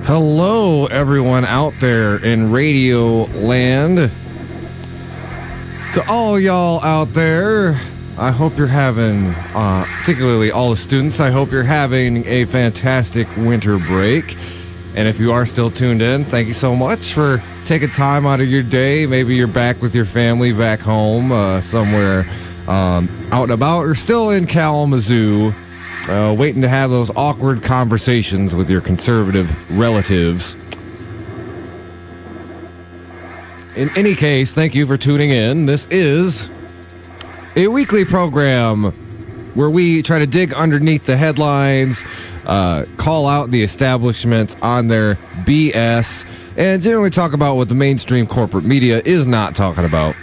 Hello, everyone out there in radio land. To all y'all out there, I hope you're having, particularly all the students, I hope you're having a fantastic winter break. And if you are still tuned in, thank you so much for taking time out of your day. Maybe you're back with your family back home somewhere out and about, or still in Kalamazoo, waiting to have those awkward conversations with your conservative relatives. In any case, thank you for tuning in. This is a weekly program where we try to dig underneath the headlines, call out the establishments on their BS, and generally talk about what the mainstream corporate media is not talking about.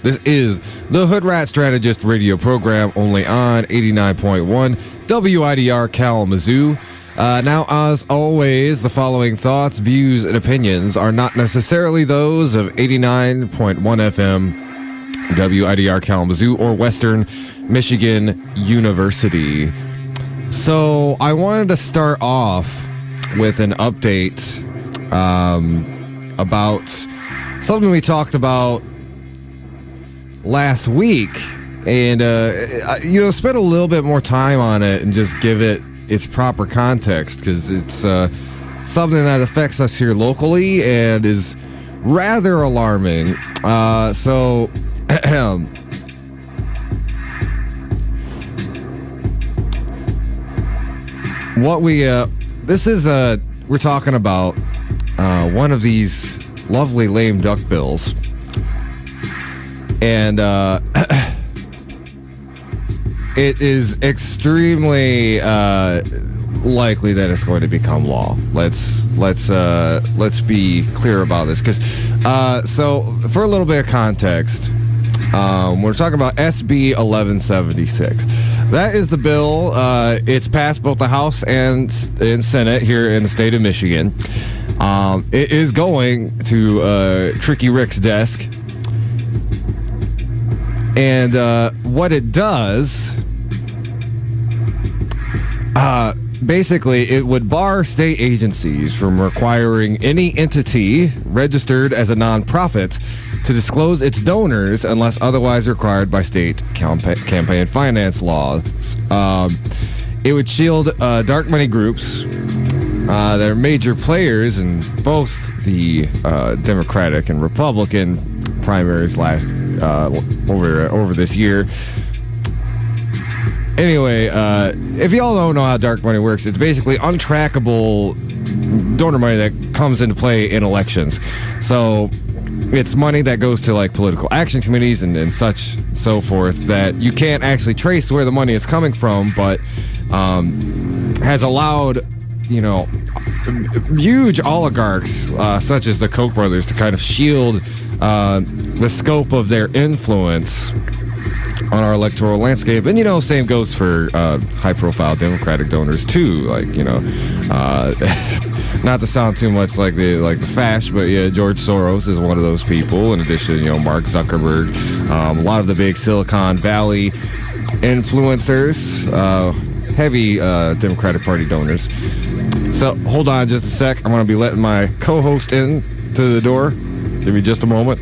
This is the Hoodrat Strategist radio program, only on 89.1 WIDR Kalamazoo. Now, as always, the following thoughts, views, and opinions are not necessarily those of 89.1 FM WIDR Kalamazoo or Western Michigan University. So I wanted to start off with an update about something we talked about last week, and spend a little bit more time on it and just give it its proper context, because it's something that affects us here locally and is rather alarming. So what we're talking about one of these lovely lame duck bills, and it is extremely likely that it's going to become law. Let's be clear about this, because so for a little bit of context, we're talking about SB 1176. That is the bill. It's passed both the House and Senate here in the state of Michigan. It is going to Tricky Rick's desk. And what it does, basically, it would bar state agencies from requiring any entity registered as a nonprofit to disclose its donors unless otherwise required by state campaign finance laws. It would shield dark money groups that are major players in both the Democratic and Republican primaries over this year. Anyway, if y'all don't know how dark money works, it's basically untrackable donor money that comes into play in elections. So it's money that goes to like political action committees and such so forth that you can't actually trace where the money is coming from, but has allowed, huge oligarchs such as the Koch brothers to kind of shield the scope of their influence on our electoral landscape. And same goes for high-profile Democratic donors too. Like, not to sound too much like the fash, but yeah, George Soros is one of those people. In addition, Mark Zuckerberg, a lot of the big Silicon Valley influencers, heavy Democratic Party donors. So hold on just a sec. I'm going to be letting my co-host in to the door. Give me just a moment.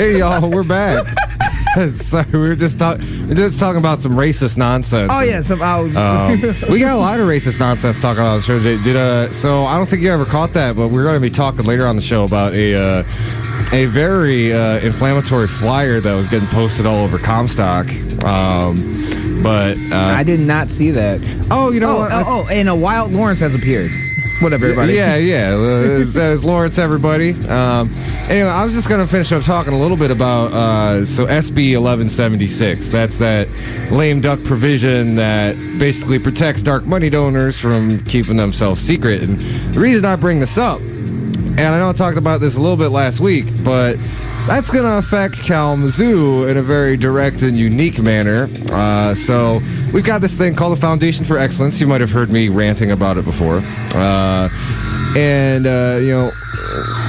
Hey, y'all, we're back. Sorry, we were just talking about some racist nonsense. Oh, yeah, we got a lot of racist nonsense talking about the show today. So I don't think you ever caught that, but we're going to be talking later on the show about a very inflammatory flyer that was getting posted all over Comstock. But I did not see that. Oh, you know what? And a Wild Lawrence has appeared. What up, everybody? Yeah. It says Lawrence, everybody. Anyway, I was just going to finish up talking a little bit about SB 1176. That's that lame duck provision that basically protects dark money donors from keeping themselves secret. And the reason I bring this up, and I know I talked about this a little bit last week, but that's going to affect Kalamazoo in a very direct and unique manner. So we've got this thing called the Foundation for Excellence. You might have heard me ranting about it before.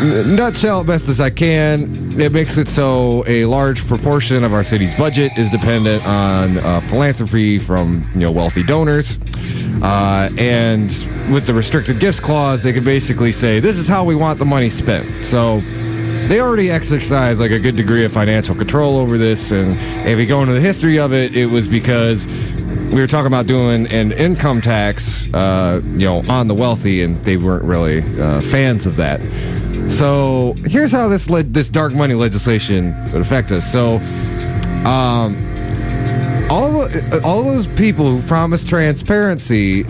Nutshell, best as I can, it makes it so a large proportion of our city's budget is dependent on philanthropy from wealthy donors. And with the restricted gifts clause, they can basically say, this is how we want the money spent. So they already exercise like a good degree of financial control over this, and if you go into the history of it, it was because we were talking about doing an income tax, on the wealthy, and they weren't really fans of that. So here's how this dark money legislation would affect us. So, all those people who promise transparency,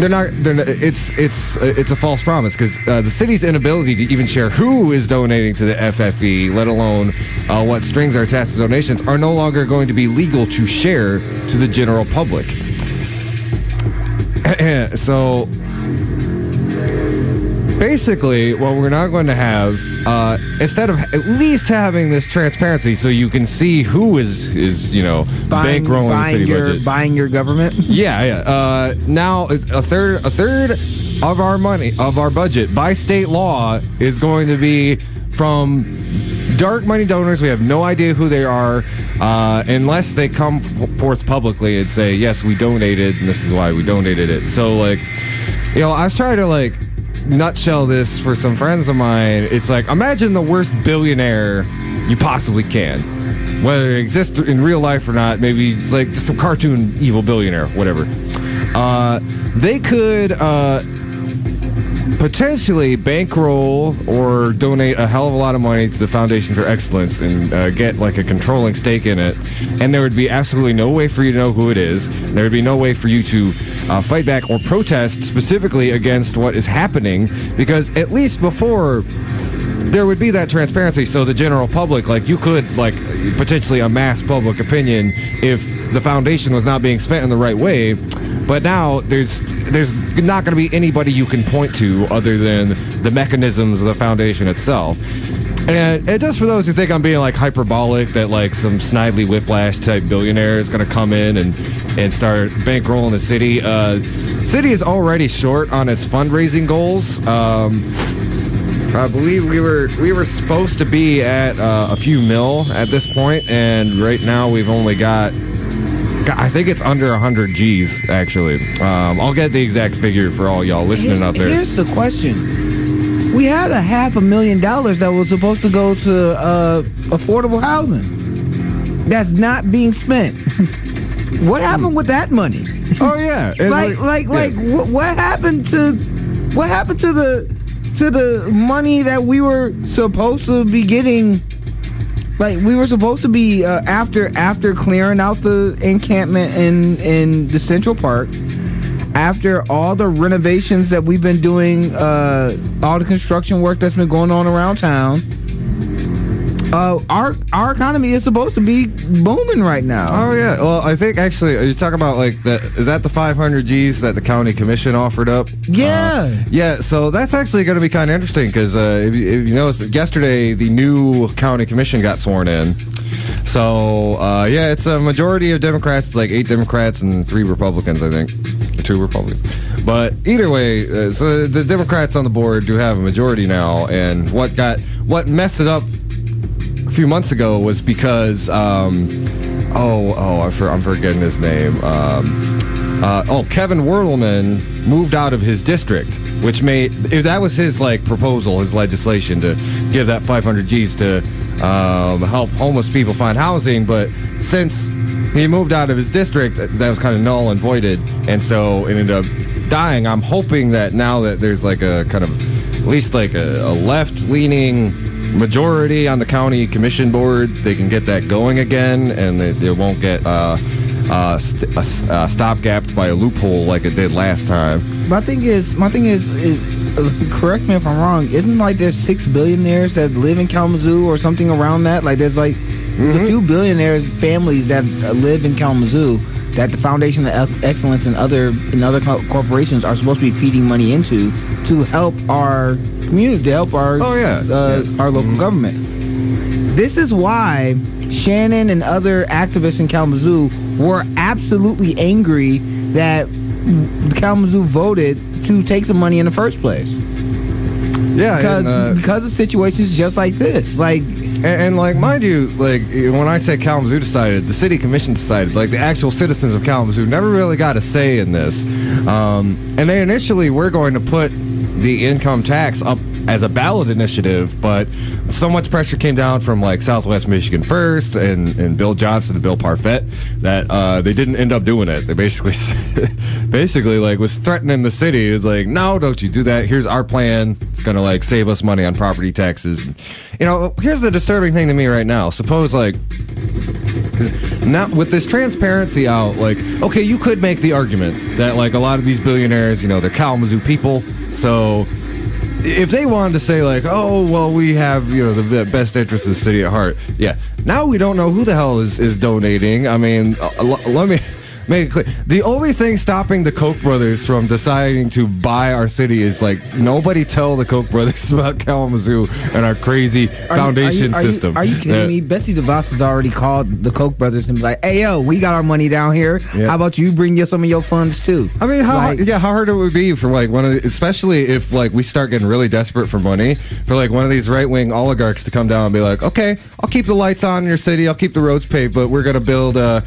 it's a false promise, because the city's inability to even share who is donating to the FFE, let alone what strings are attached to donations, are no longer going to be legal to share to the general public. So basically, what we're not going to have, instead of at least having this transparency so you can see who is bankrolling the city budget. Buying your government? Yeah. Now, a third of our money, of our budget, by state law, is going to be from dark money donors. We have no idea who they are, unless they come forth publicly and say, yes, we donated, and this is why we donated it. So, I was trying to, nutshell this for some friends of mine. It's like, imagine the worst billionaire you possibly can, whether it exists in real life or not. Maybe it's like just some cartoon evil billionaire, whatever. They could potentially bankroll or donate a hell of a lot of money to the Foundation for Excellence and get a controlling stake in it, and there would be absolutely no way for you to know who it is. There would be no way for you to fight back or protest specifically against what is happening, because at least before there would be that transparency, so the general public, you could potentially amass public opinion if the foundation was not being spent in the right way. But now there's not going to be anybody you can point to other than the mechanisms of the foundation itself. And just for those who think I'm being hyperbolic, that some Snidely Whiplash type billionaire is going to come in and start bankrolling the city. City is already short on its fundraising goals. I believe we were supposed to be at a few mil at this point, and right now we've only got, I think it's under 100 G's, actually. I'll get the exact figure for all y'all listening out there. Here's the question. We had $500,000 that was supposed to go to affordable housing. That's not being spent. What happened with that money? Oh, yeah. What happened to the money that we were supposed to be getting? We were supposed to be after clearing out the encampment in the Central Park, after all the renovations that we've been doing, all the construction work that's been going on around town. Our economy is supposed to be booming right now. Oh yeah. Well, I think actually you're talking about is that the 500 G's that the county commission offered up? Yeah. Yeah. So that's actually going to be kind of interesting, because if you noticed, yesterday the new county commission got sworn in. So it's a majority of Democrats. It's 8 Democrats and 3 Republicans, I think, or 2 Republicans. But either way, so the Democrats on the board do have a majority now, and what messed it up a few months ago was because I'm forgetting his name. Kevin Wertelman moved out of his district, which that was his proposal, his legislation to give that 500 G's to help homeless people find housing. But since he moved out of his district, that was kind of null and voided, and so it ended up dying. I'm hoping that now that there's a kind of at least a left-leaning majority on the county commission board, they can get that going again, and it won't get stopgapped by a loophole like it did last time. My thing is, correct me if I'm wrong, isn't there's 6 billionaires that live in Kalamazoo or something around that? There's a few billionaires families that live in Kalamazoo that the Foundation of Excellence and other corporations are supposed to be feeding money into to help our community, to help our local government. This is why Shannon and other activists in Kalamazoo were absolutely angry that Kalamazoo voted to take the money in the first place. Yeah, because of situations just like this, And mind you, when I say Kalamazoo decided, the city commission decided, the actual citizens of Kalamazoo never really got a say in this. And they initially were going to put the income tax up as a ballot initiative, but so much pressure came down from Southwest Michigan First and Bill Johnson and Bill Parfett that they didn't end up doing it. They basically was threatening the city. It was no, don't you do that. Here's our plan. It's gonna save us money on property taxes. Here's the disturbing thing to me right now. Suppose because now with this transparency out, okay, you could make the argument that a lot of these billionaires, they're Kalamazoo people, so if they wanted to say oh well, we have the best interest of the city at heart, now we don't know who the hell is donating. I mean, let me make it clear. The only thing stopping the Koch brothers from deciding to buy our city is nobody tell the Koch brothers about Kalamazoo and our crazy foundation system. Are you kidding me? Betsy DeVos has already called the Koch brothers and be like, hey yo, we got our money down here. Yeah. How about you bring some of your funds too? I mean, how hard it would be for especially if we start getting really desperate for money, for one of these right-wing oligarchs to come down and be like, okay, I'll keep the lights on in your city, I'll keep the roads paved, but we're gonna build the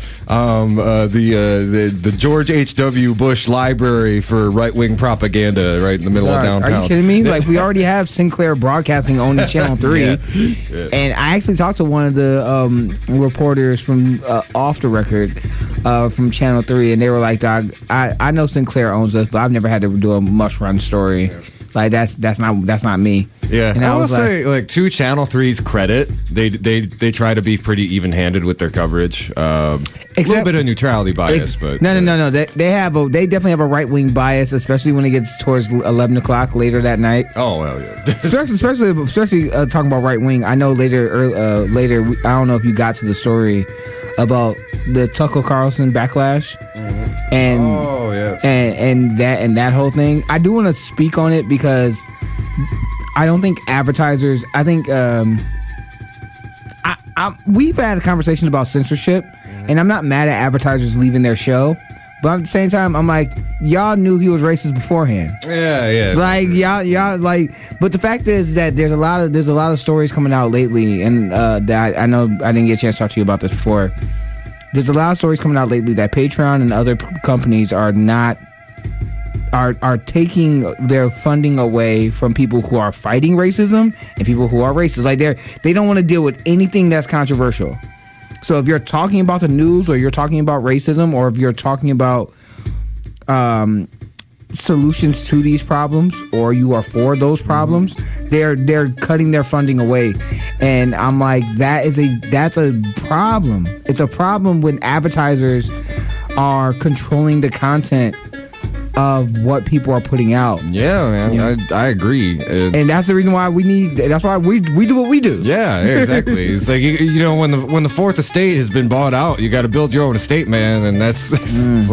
George H.W. Bush Library for right-wing propaganda right in the middle of downtown. Are you kidding me? We already have Sinclair Broadcasting owning Channel 3. Yeah. And I actually talked to one of the reporters from off the record from Channel 3, and they were like, Dog, I know Sinclair owns us, but I've never had to do a must-run story. That's not me. Yeah, and I will say, to Channel 3's credit, they try to be pretty even-handed with their coverage. A little bit of neutrality bias, but no. They definitely have a right-wing bias, especially when it gets towards 11 o'clock later that night. Oh well, yeah. especially talking about right-wing. I know later. I don't know if you got to the story about the Tucker Carlson backlash. And and that whole thing. I do want to speak on it because I don't think advertisers. I think we've had a conversation about censorship, and I'm not mad at advertisers leaving their show, but at the same time, I'm like, y'all knew he was racist beforehand. Yeah. Y'all but the fact is that there's a lot of stories coming out lately, and that I know I didn't get a chance to talk to you about this before. There's a lot of stories coming out lately that Patreon and other companies are taking their funding away from people who are fighting racism and people who are racist. They don't want to deal with anything that's controversial. So if you're talking about the news, or you're talking about racism, or if you're talking about solutions to these problems, or you are for those problems, they're cutting their funding away. And I'm like, that's a problem. It's a problem when advertisers are controlling the content of what people are putting out. Yeah, man, yeah. I agree. And that's the reason why we do what we do. Yeah, exactly. It's when the fourth estate has been bought out, you got to build your own estate, man. And that's it's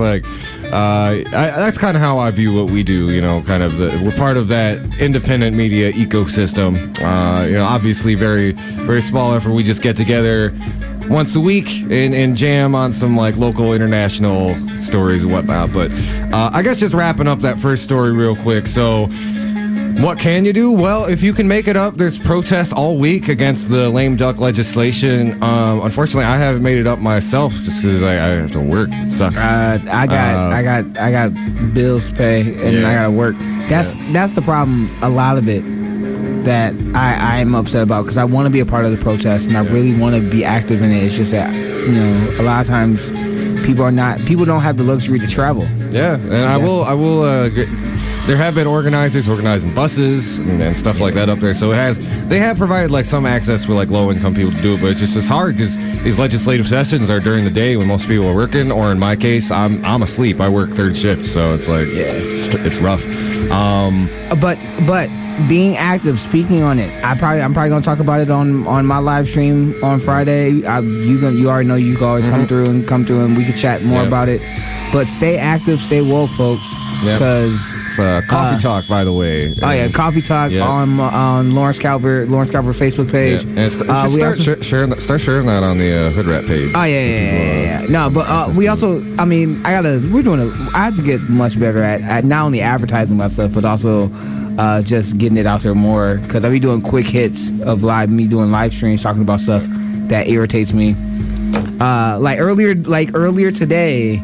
that's kind of how I view what we do. We're part of that independent media ecosystem. Obviously very, very small effort. We just get together once a week and jam on some local international stories and whatnot. But I guess just wrapping up that first story real quick. So What can you do? Well, if you can make it up, there's protests all week against the lame duck legislation. Unfortunately, I haven't made it up myself just because I have to work. It sucks. I got bills to pay and I gotta work. That's the problem. A lot of it that I am upset about because I want to be a part of the protest and I really want to be active in it. It's just that a lot of times people don't have the luxury to travel. Yeah, and I will. There have been organizers organizing buses and stuff like that up there. So they have provided like some access for like low income people to do it, but it's hard because these legislative sessions are during the day when most people are working, or in my case, I'm asleep. I work third shift, so it's like it's rough. But being active, speaking on it, I'm probably gonna talk about it on my live stream on Friday. You already know you can always come through and we can chat more about it. But stay active, stay woke, folks. Because it's Coffee Talk, by the way. Oh yeah, Coffee Talk on Lawrence Calvert Facebook page. Yeah. And start sharing that on the Hoodrat page. Oh yeah. No, but we also, I have to get much better at not only advertising my stuff, but also just getting it out there more. Because I be doing quick hits of me doing live streams talking about stuff that irritates me. Like earlier today.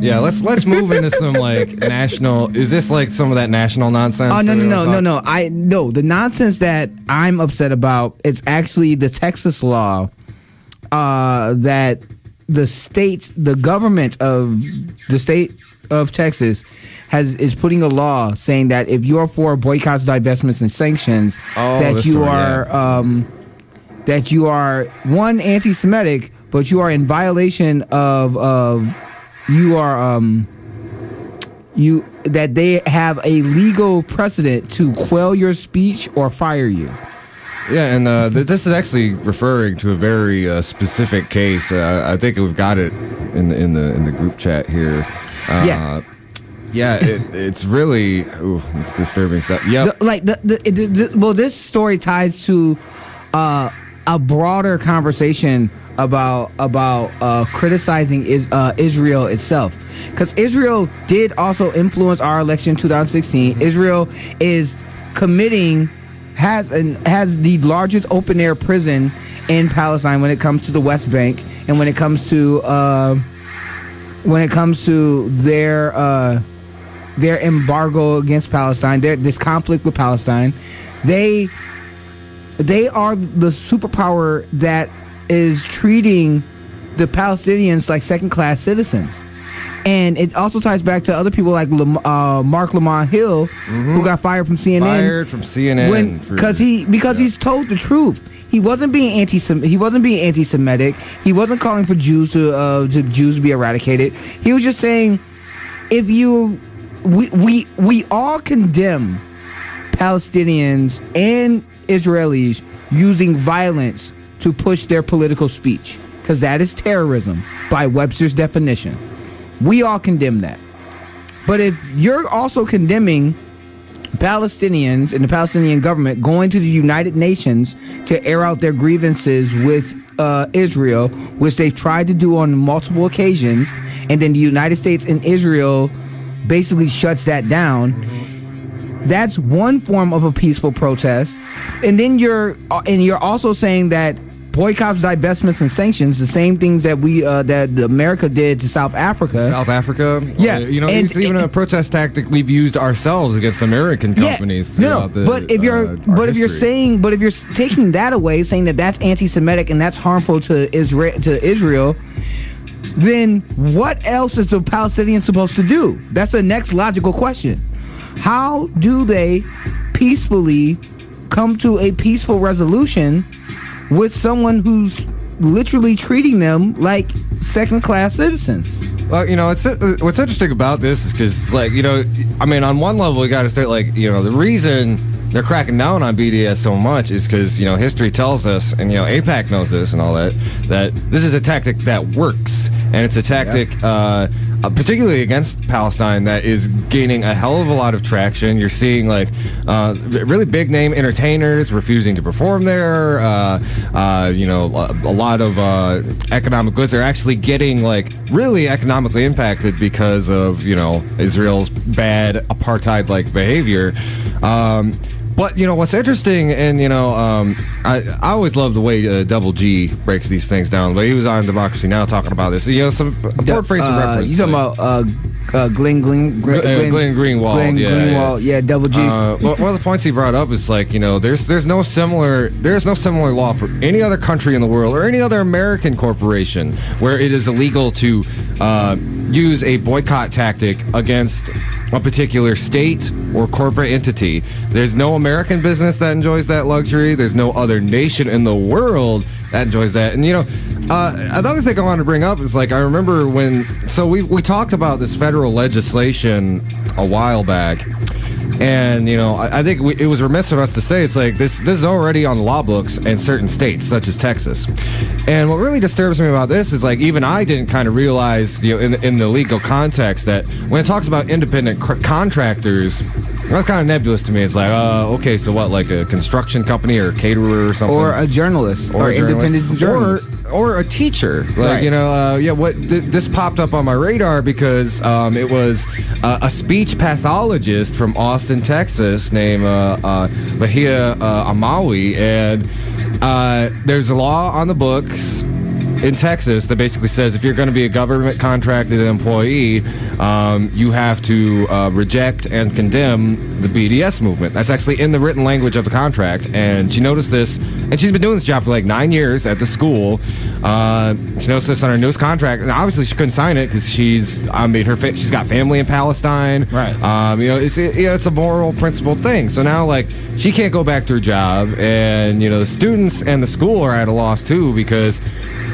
Yeah, let's move into some like national. Is this like some of that national nonsense? Oh no. The nonsense that I'm upset about, it's actually the Texas law that the government of the state of Texas is putting a law saying that if you're for boycotts, divestments, and sanctions, that you are one, anti-Semitic, but you are in violation of that they have a legal precedent to quell your speech or fire you. Yeah, and this is actually referring to a very specific case. I think we've got it in the group chat here. It's really it's disturbing stuff. Yeah, well, this story ties to a broader conversation about criticizing Israel itself, because Israel did also influence our election in 2016. Israel has the largest open air prison in Palestine when it comes to the West Bank, and when it comes to their embargo against Palestine, this conflict with Palestine. They are the superpower that is treating the Palestinians like second-class citizens. And it also ties back to other people like Mark Lamont Hill, who got fired from CNN. Because he's told the truth. He wasn't being anti-Semitic. He wasn't calling for Jews to be eradicated. He was just saying, we all condemn Palestinians and Israelis using violence to push their political speech, because that is terrorism by Webster's definition. We all condemn that. But if you're also condemning Palestinians and the Palestinian government going to the United Nations to air out their grievances with Israel, which they've tried to do on multiple occasions, and then the United States and Israel basically shuts that down, that's one form of a peaceful protest. And then you're also saying that boycotts, divestments, and sanctions, the same things that that America did to South Africa. Yeah, it's even a protest tactic we've used ourselves against American companies. But if you're taking that away, saying that that's anti-Semitic and that's harmful to Israel, then what else is the Palestinians supposed to do? That's the next logical question. How do they peacefully come to a peaceful resolution with someone who's literally treating them like second-class citizens? Well, what's interesting about this is because, on one level, you got to start, the reason they're cracking down on BDS so much is because, history tells us, and, AIPAC knows this and all that this is a tactic that works. And it's a tactic particularly against Palestine, that is gaining a hell of a lot of traction. You're seeing like really big name entertainers refusing to perform there. You know, a lot of economic goods are actually getting like really economically impacted because of, you know, Israel's bad apartheid-like behavior. But, you know, what's interesting, and, you know, I always love the way Double G breaks these things down. But he was on Democracy Now! Talking about this. You know, some important frames of reference. You talking about Glenn Greenwald? Greenwald, yeah, Double G. One of the points he brought up is like, you know, there's no similar law for any other country in the world or any other American corporation where it is illegal to use a boycott tactic against a particular state or corporate entity. There's no American business that enjoys that luxury. There's no other nation in the world that enjoys that. And, you know, another thing I want to bring up is, like, I remember we talked about this federal legislation a while back. And, you know, I think it was remiss of us to say it's like this is already on the law books in certain states, such as Texas. And what really disturbs me about this is, like, even I didn't kind of realize, you know, in the legal context that when it talks about independent contractors, that's kind of nebulous to me. It's like, okay, so what, like a construction company or a caterer or something? Or a journalist. Or independent journalist. Or a teacher. Like, right. You know, this popped up on my radar because it was a speech pathologist from Austin, Texas, named Bahia Amawi, and there's a law on the books in Texas that basically says if you're going to be a government contracted employee, you have to reject and condemn the BDS movement. That's actually in the written language of the contract. And she noticed this, and she's been doing this job for like 9 years at the school. She noticed this on her newest contract, and obviously she couldn't sign it because she's got family in Palestine. Right. You know, it's a moral principle thing. So now, like, she can't go back to her job, and, you know, the students and the school are at a loss too because,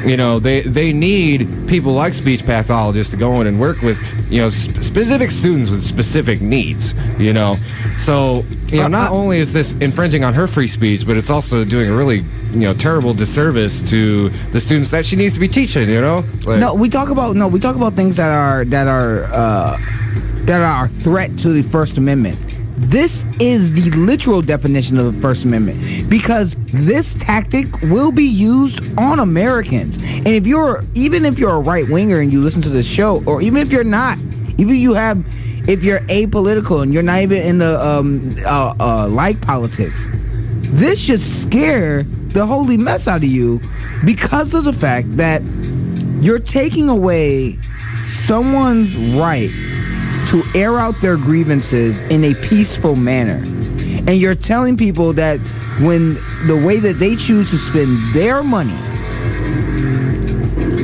you know, they need people like speech pathologists to go in and work with, you know, specific students with specific needs, you know. So, you know, not only is this infringing on her free speech, but it's also doing a really, you know, terrible disservice to the students that she needs to be teaching, you know. Like, we talk about things that are a threat to the First Amendment. This is the literal definition of the First Amendment, because this tactic will be used on Americans. And if you're a right winger and you listen to this show, or even if you're not, if you're apolitical and you're not even in the like politics, this should scare the holy mess out of you, because of the fact that you're taking away someone's right to air out their grievances in a peaceful manner. And you're telling people that when the way that they choose to spend their money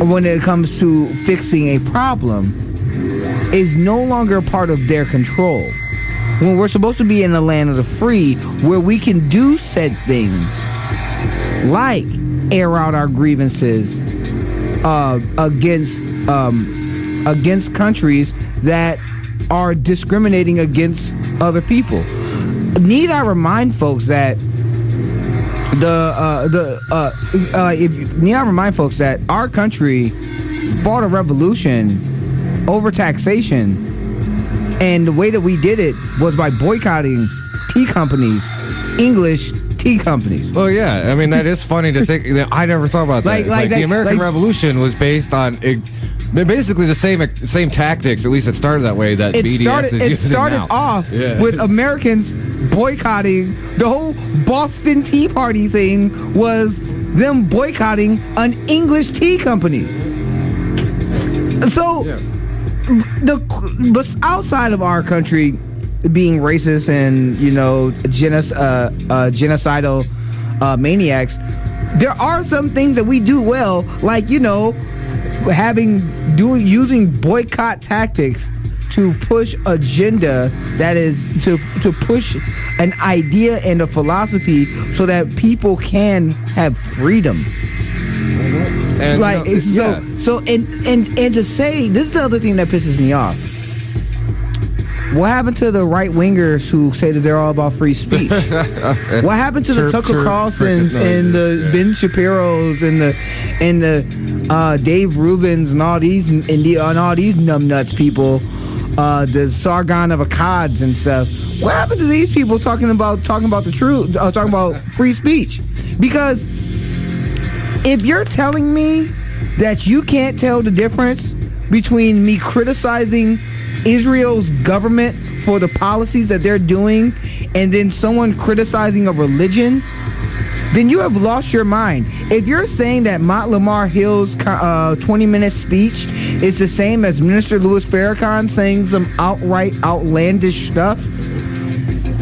when it comes to fixing a problem is no longer part of their control. When we're supposed to be in the land of the free, where we can do said things like air out our grievances against countries that are discriminating against other people. Need I remind folks that our country fought a revolution over taxation, and the way that we did it was by boycotting tea companies, English tea companies. Well, yeah, I mean, that is funny to think. I never thought about that. The American Revolution was based on basically the same tactics. At least it started that way. That BDS is using now. It started off with Americans boycotting. The whole Boston Tea Party thing was them boycotting an English tea company. So, but outside of our country being racist and, you know, genocidal maniacs, there are some things that we do well, like, you know, using boycott tactics to push agenda, that is to push an idea and a philosophy so that people can have freedom. And, like, and to say, this is the other thing that pisses me off. What happened to the right wingers who say that they're all about free speech? What happened to the Tucker Carlsons and the Ben Shapiro's and the Dave Rubin's and all these numbnuts people, the Sargon of Akkads and stuff. What happened to these people talking about the truth, talking about free speech? Because if you're telling me that you can't tell the difference between me criticizing Israel's government for the policies that they're doing and then someone criticizing a religion, then you have lost your mind. If you're saying that Lamar Hill's 20-minute speech is the same as Minister Louis Farrakhan saying some outright outlandish stuff,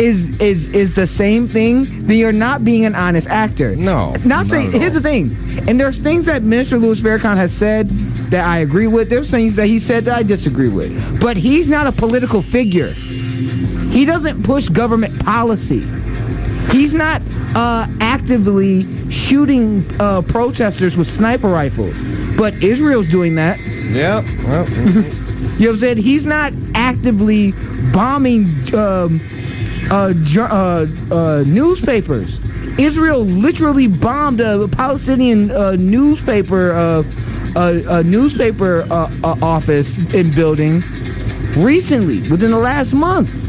is the same thing, then you're not being an honest actor. No. Not saying. Here's the thing, and there's things that Minister Louis Farrakhan has said that I agree with. There's things that he said that I disagree with. But he's not a political figure. He doesn't push government policy. He's not actively shooting protesters with sniper rifles. But Israel's doing that. Yeah. Well, You know what I'm saying? He's not actively bombing newspapers. Israel literally bombed a Palestinian newspaper office and building recently, within the last month.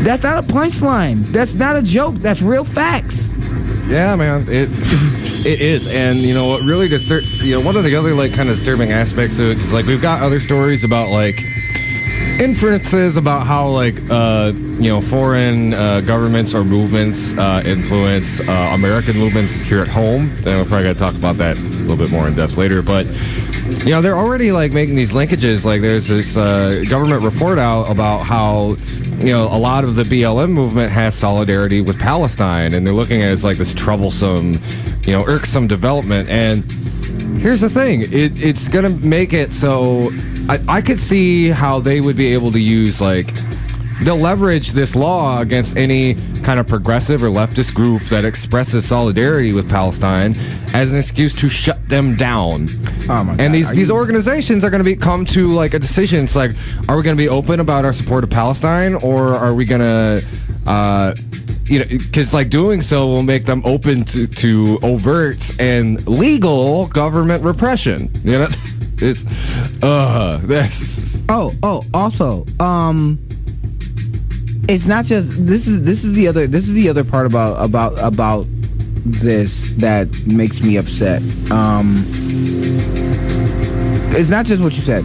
That's not a punchline. That's not a joke. That's real facts. yeah, man, it is. And you know what really one of the other like kind of disturbing aspects of it is like we've got other stories about like inferences about how like foreign governments or movements influence American movements here at home. Then we're probably gonna talk about that a little bit more in depth later. But they're already like making these linkages. Like there's this government report out about how a lot of the BLM movement has solidarity with Palestine, and they're looking at it as like this troublesome, irksome development. And here's the thing: it's gonna make it so I could see how they would be able to use they'll leverage this law against any kind of progressive or leftist group that expresses solidarity with Palestine as an excuse to shut them down. Oh my God. And these organizations are going to come to like a decision. It's like, are we going to be open about our support of Palestine, or are we going to, because doing so will make them open to overt and legal government repression. It's this. Also, it's not just this is the other part about this that makes me upset. It's not just what you said.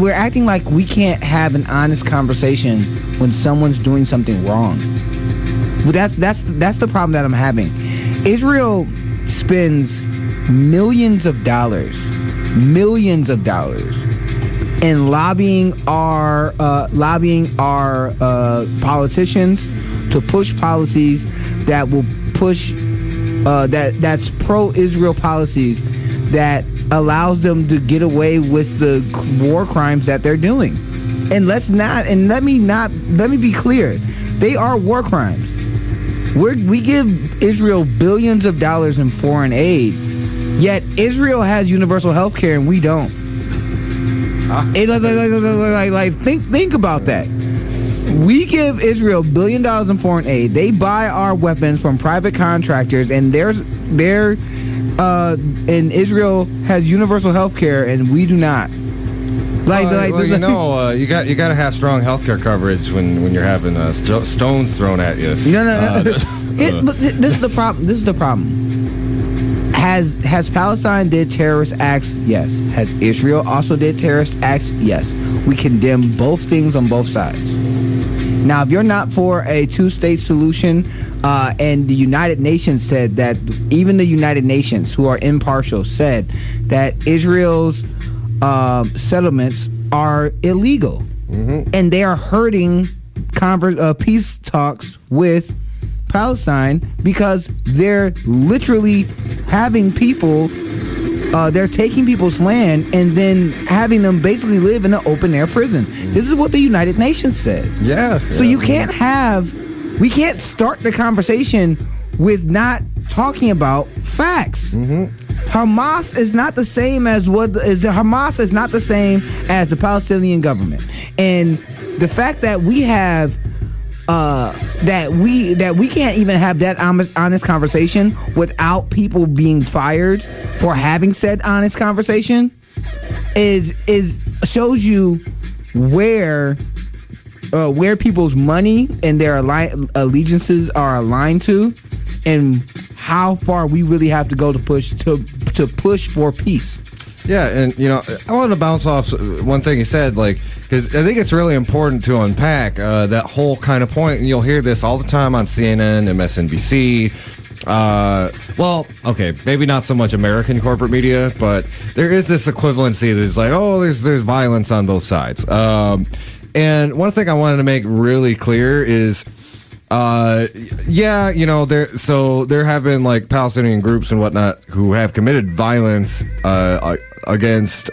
We're acting like we can't have an honest conversation when someone's doing something wrong. But that's the problem that I'm having. Israel spends millions of dollars in lobbying our politicians to push policies that will push that's pro-Israel policies that allows them to get away with the war crimes that they're doing. And let me be clear, they are war crimes. We give Israel billions of dollars in foreign aid, yet Israel has universal health care and we don't. Think about that. We give Israel $1 billion in foreign aid. They buy our weapons from private contractors, and and Israel has universal health care, and we do not. You got to have strong healthcare coverage when you're having stones thrown at you. No. But this is the problem. Has Palestine did terrorist acts? Yes. Has Israel also did terrorist acts? Yes. We condemn both things on both sides. Now, if you're not for a two-state solution, and the United Nations said that, even the United Nations, who are impartial, said that Israel's settlements are illegal, and they are hurting peace talks with Palestine because they're literally having people, they're taking people's land and then having them basically live in an open-air prison. This is what the United Nations said. Yeah. So we can't start the conversation with not talking about facts. Hamas is not the same as the Palestinian government. And the fact that we have that we can't even have that honest conversation without people being fired for having said honest conversation is shows you where people's money and their allegiances are aligned to, and how far we really have to go to push for peace. Yeah, and I want to bounce off one thing you said, because I think it's really important to unpack that whole kind of point, and you'll hear this all the time on CNN, MSNBC. Well, okay, maybe not so much American corporate media, but there is this equivalency that's like, oh, there's violence on both sides. And one thing I wanted to make really clear is, there have been Palestinian groups and whatnot who have committed violence against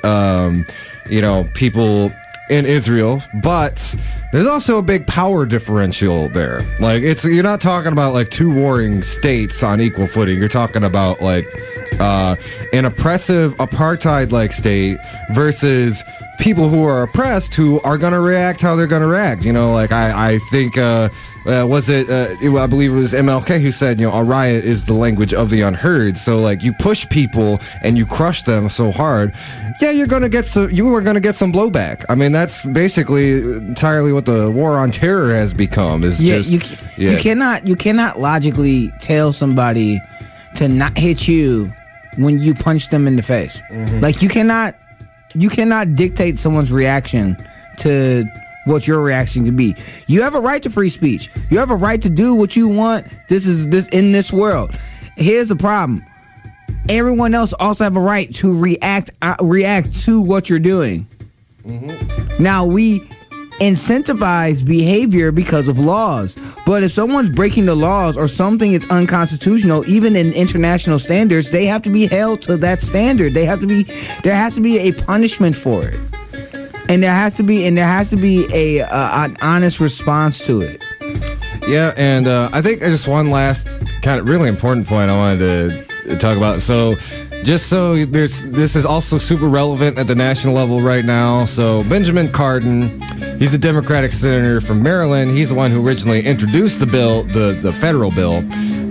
people in Israel, but there's also a big power differential there. You're not talking about two warring states on equal footing. You're talking about an oppressive apartheid-like state versus people who are oppressed who are going to react how they're going to react. I think I believe it was MLK who said, a riot is the language of the unheard. So you push people and you crush them so hard, you are going to get some blowback. I mean, that's basically entirely what the war on terror has become. You cannot logically tell somebody to not hit you when you punch them in the face. Mm-hmm. You cannot dictate someone's reaction to what your reaction could be. You have a right to free speech. You have a right to do what you want. This in this world. Here's the problem. Everyone else also have a right to react to what you're doing. Mm-hmm. Now, we incentivize behavior because of laws, but if someone's breaking the laws or something is unconstitutional, even in international standards, they have to be held to that standard. There has to be a punishment for it, and there has to be an honest response to it. Yeah, and I think just one last kind of really important point I wanted to talk about. So, this is also super relevant at the national level right now. So Benjamin Cardin, he's a Democratic senator from Maryland. He's the one who originally introduced the bill, the federal bill,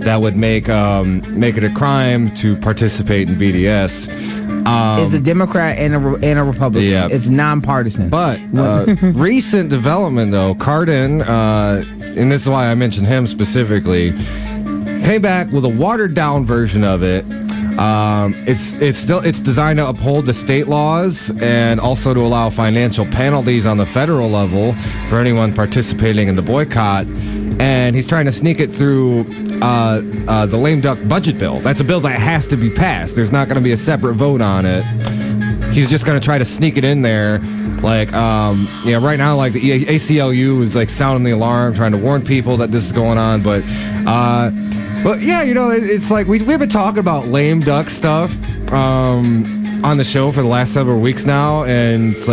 that would make it a crime to participate in BDS. It's a Democrat and a Republican. Yeah. It's nonpartisan. But recent development, though, Cardin, and this is why I mentioned him specifically, came back with a watered-down version of it. It's designed to uphold the state laws and also to allow financial penalties on the federal level for anyone participating in the boycott. And he's trying to sneak it through the lame duck budget bill. That's a bill that has to be passed. There's not going to be a separate vote on it. He's just going to try to sneak it in there. Right now, the ACLU is sounding the alarm, trying to warn people that this is going on. But yeah, it's we've been talking about lame duck stuff on the show for the last several weeks now, and it's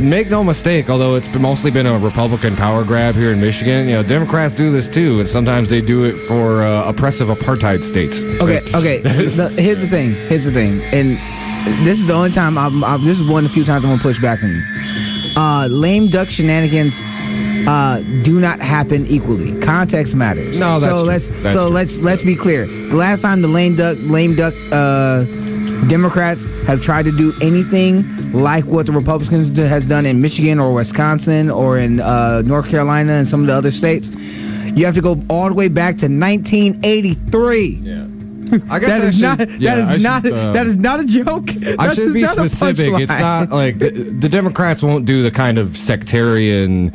make no mistake, although it's mostly been a Republican power grab here in Michigan, Democrats do this too, and sometimes they do it for oppressive apartheid states. Okay. Here's the thing, and this is the only time this is one of the few times I'm gonna push back on you. Lame duck shenanigans do not happen equally. Context matters. No, that's true. Let's be clear. The last time the lame duck Democrats have tried to do anything like what the Republicans has done in Michigan or Wisconsin or in North Carolina and some of the other states, you have to go all the way back to 1983. Yeah. I guess that is not a joke. I should be specific. It's not the Democrats won't do the kind of sectarian,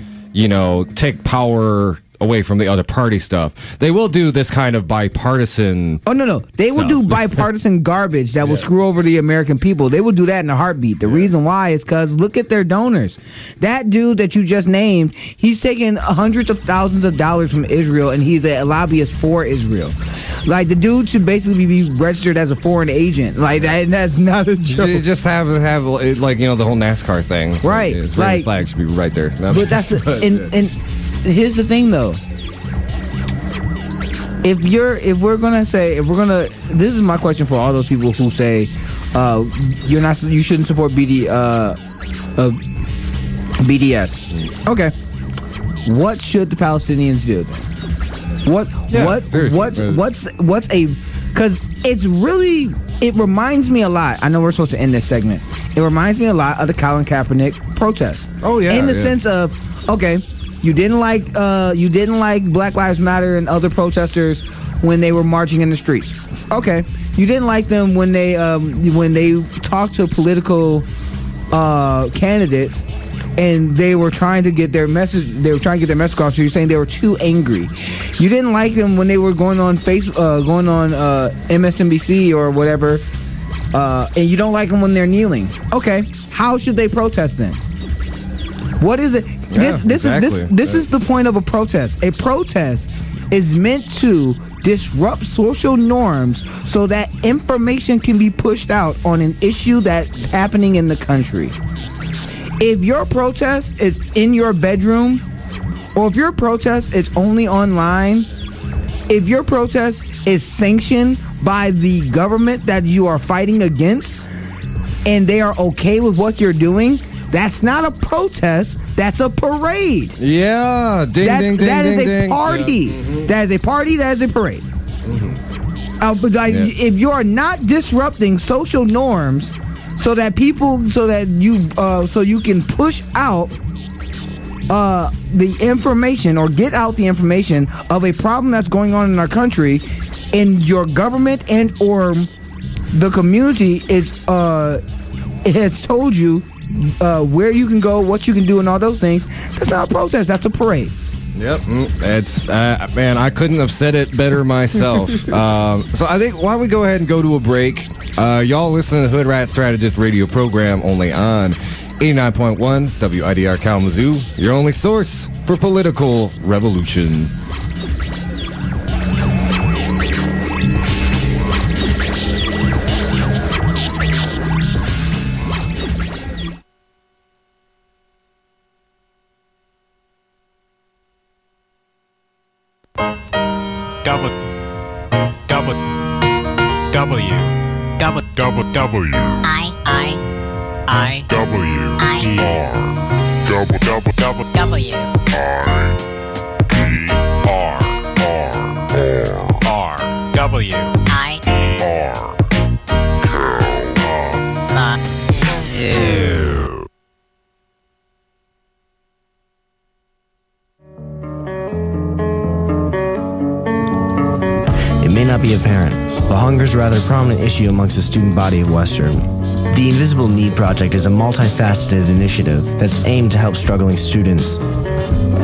take power away from the other party stuff. They will do this kind of bipartisan. Oh no, they will do bipartisan garbage that will screw over the American people. They will do that in a heartbeat. The reason why is because look at their donors. That dude that you just named, he's taking hundreds of thousands of dollars from Israel, and he's a lobbyist for Israel. The dude should basically be registered as a foreign agent. That's not a joke. You just have the whole NASCAR thing. Right. The flag should be right there. But that's and here's the thing, though. This is my question for all those people who say you shouldn't support BDS. Okay. what should the Palestinians do then? What's a, because it's really, it reminds me a lot. I know we're supposed to end this segment. It reminds me a lot of the Colin Kaepernick protests. Oh yeah, in the sense of, okay, you didn't like Black Lives Matter and other protesters when they were marching in the streets. Okay, you didn't like them when they talked to political candidates and they were trying to get their message. They were trying to get their message across. So you're saying they were too angry. You didn't like them when they were going on MSNBC or whatever, and you don't like them when they're kneeling. Okay, how should they protest then? What is it? This is the point of a protest. A protest is meant to disrupt social norms so that information can be pushed out on an issue that's happening in the country. If your protest is in your bedroom, or if your protest is only online, if your protest is sanctioned by the government that you are fighting against, and they are okay with what you're doing, that's not a protest, that's a parade. Yeah, That is a party. Yeah. Mm-hmm. That is a party, that is a parade. Mm-hmm. If you are not disrupting social norms so that you can push out the information or get out the information of a problem that's going on in our country, and your government and or the community has told you where you can go, what you can do, and all those things, that's not a protest, that's a parade. Yep, it's man, I couldn't have said it better myself. So I think why don't we go ahead and go to a break. Y'all listen to the Hoodrat Strategist radio program only on 89.1 WIDR Kalamazoo, your only source for political revolution. It may not be apparent, but hunger is a rather prominent issue amongst the student body of Western. The Invisible Need Project is a multifaceted initiative that's aimed to help struggling students.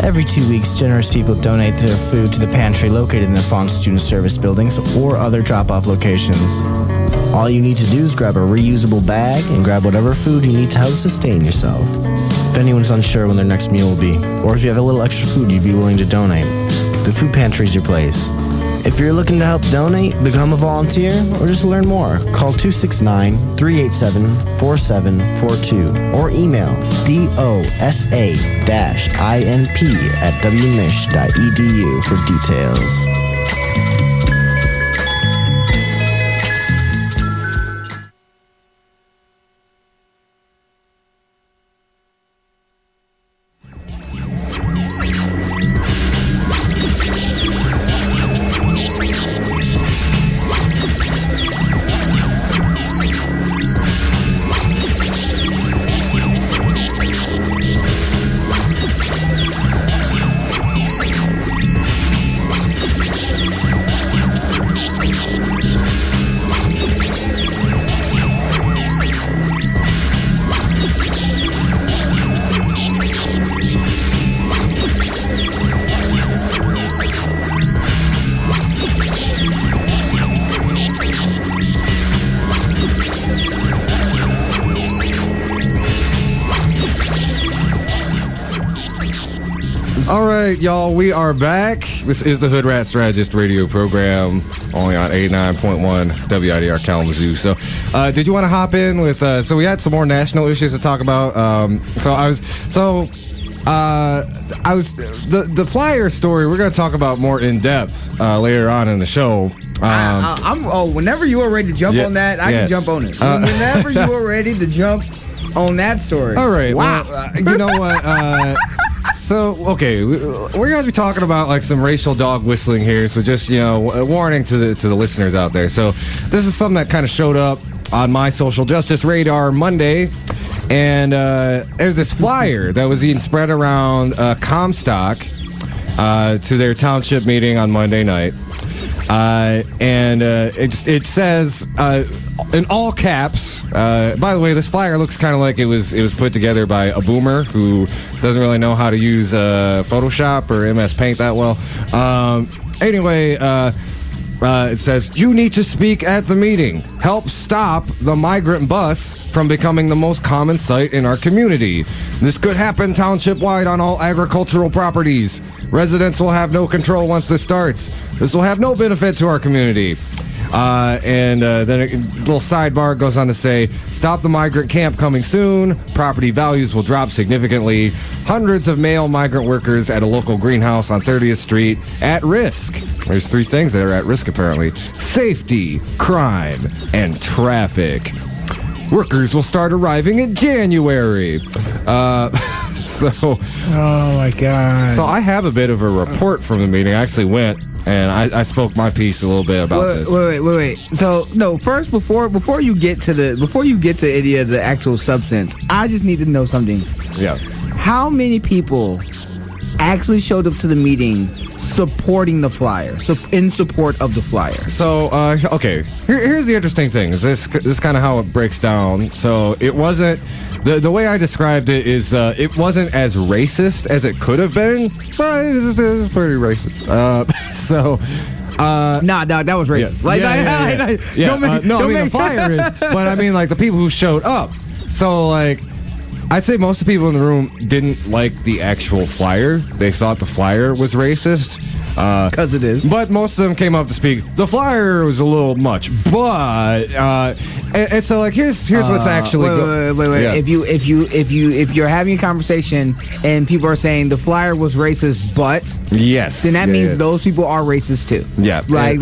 Every 2 weeks, generous people donate their food to the pantry located in the Fawn Student Service buildings or other drop-off locations. All you need to do is grab a reusable bag and grab whatever food you need to help sustain yourself. If anyone's unsure when their next meal will be, or if you have a little extra food you'd be willing to donate, the food pantry is your place. If you're looking to help donate, become a volunteer, or just learn more, call 269-387-4742 or email dosa-inp@wmich.edu for details. All right, y'all, we are back. This is the Hoodrat Strategist radio program, only on 89.1 WIDR Kalamazoo. So, did you want to hop in with? So we had some more national issues to talk about. The flier story. We're going to talk about more in depth later on in the show. Whenever you are ready to jump on that, I can jump on it. Whenever you are ready to jump on that story. All right. Wow. Well, you know what? So, okay, we're going to be talking about like some racial dog whistling here. So just, a warning to the listeners out there. So this is something that kind of showed up on my social justice radar Monday. And there's this flyer that was being spread around Comstock to their township meeting on Monday night. And it says in all caps. By the way, this flyer looks kind of like it was put together by a boomer who doesn't really know how to use Photoshop or MS Paint that well. Anyway, it says, "You need to speak at the meeting. Help stop the migrant bus from becoming the most common sight in our community. This could happen township-wide on all agricultural properties. Residents will have no control once this starts. This will have no benefit to our community." And then a little sidebar goes on to say, "Stop the migrant camp coming soon. Property values will drop significantly. Hundreds of male migrant workers at a local greenhouse on 30th Street at risk." There's 3 things that are at risk, apparently. Safety, crime, and traffic. Workers will start arriving in January. Oh my God. So I have a bit of a report from the meeting. I actually went and I spoke my piece a little bit about this. Wait. So no, first before you get to any of the actual substance, I just need to know something. Yeah. How many people actually showed up to the meeting supporting the flyer, in support of the flyer? So, okay, here's the interesting thing. Is this kind of how it breaks down? So it wasn't, the way I described it is it wasn't as racist as it could have been, but it was pretty racist. Nah, that was racist. The flyer is, but I mean, like, the people who showed up. So, like, I'd say most of the people in the room didn't like the actual flyer. They thought the flyer was racist. Because it is. But most of them came up to speak. The flyer was a little much, but and so like here's what's actually wait. Yeah. If you're having a conversation and people are saying the flyer was racist, but yes, then that means those people are racist too. Yeah, like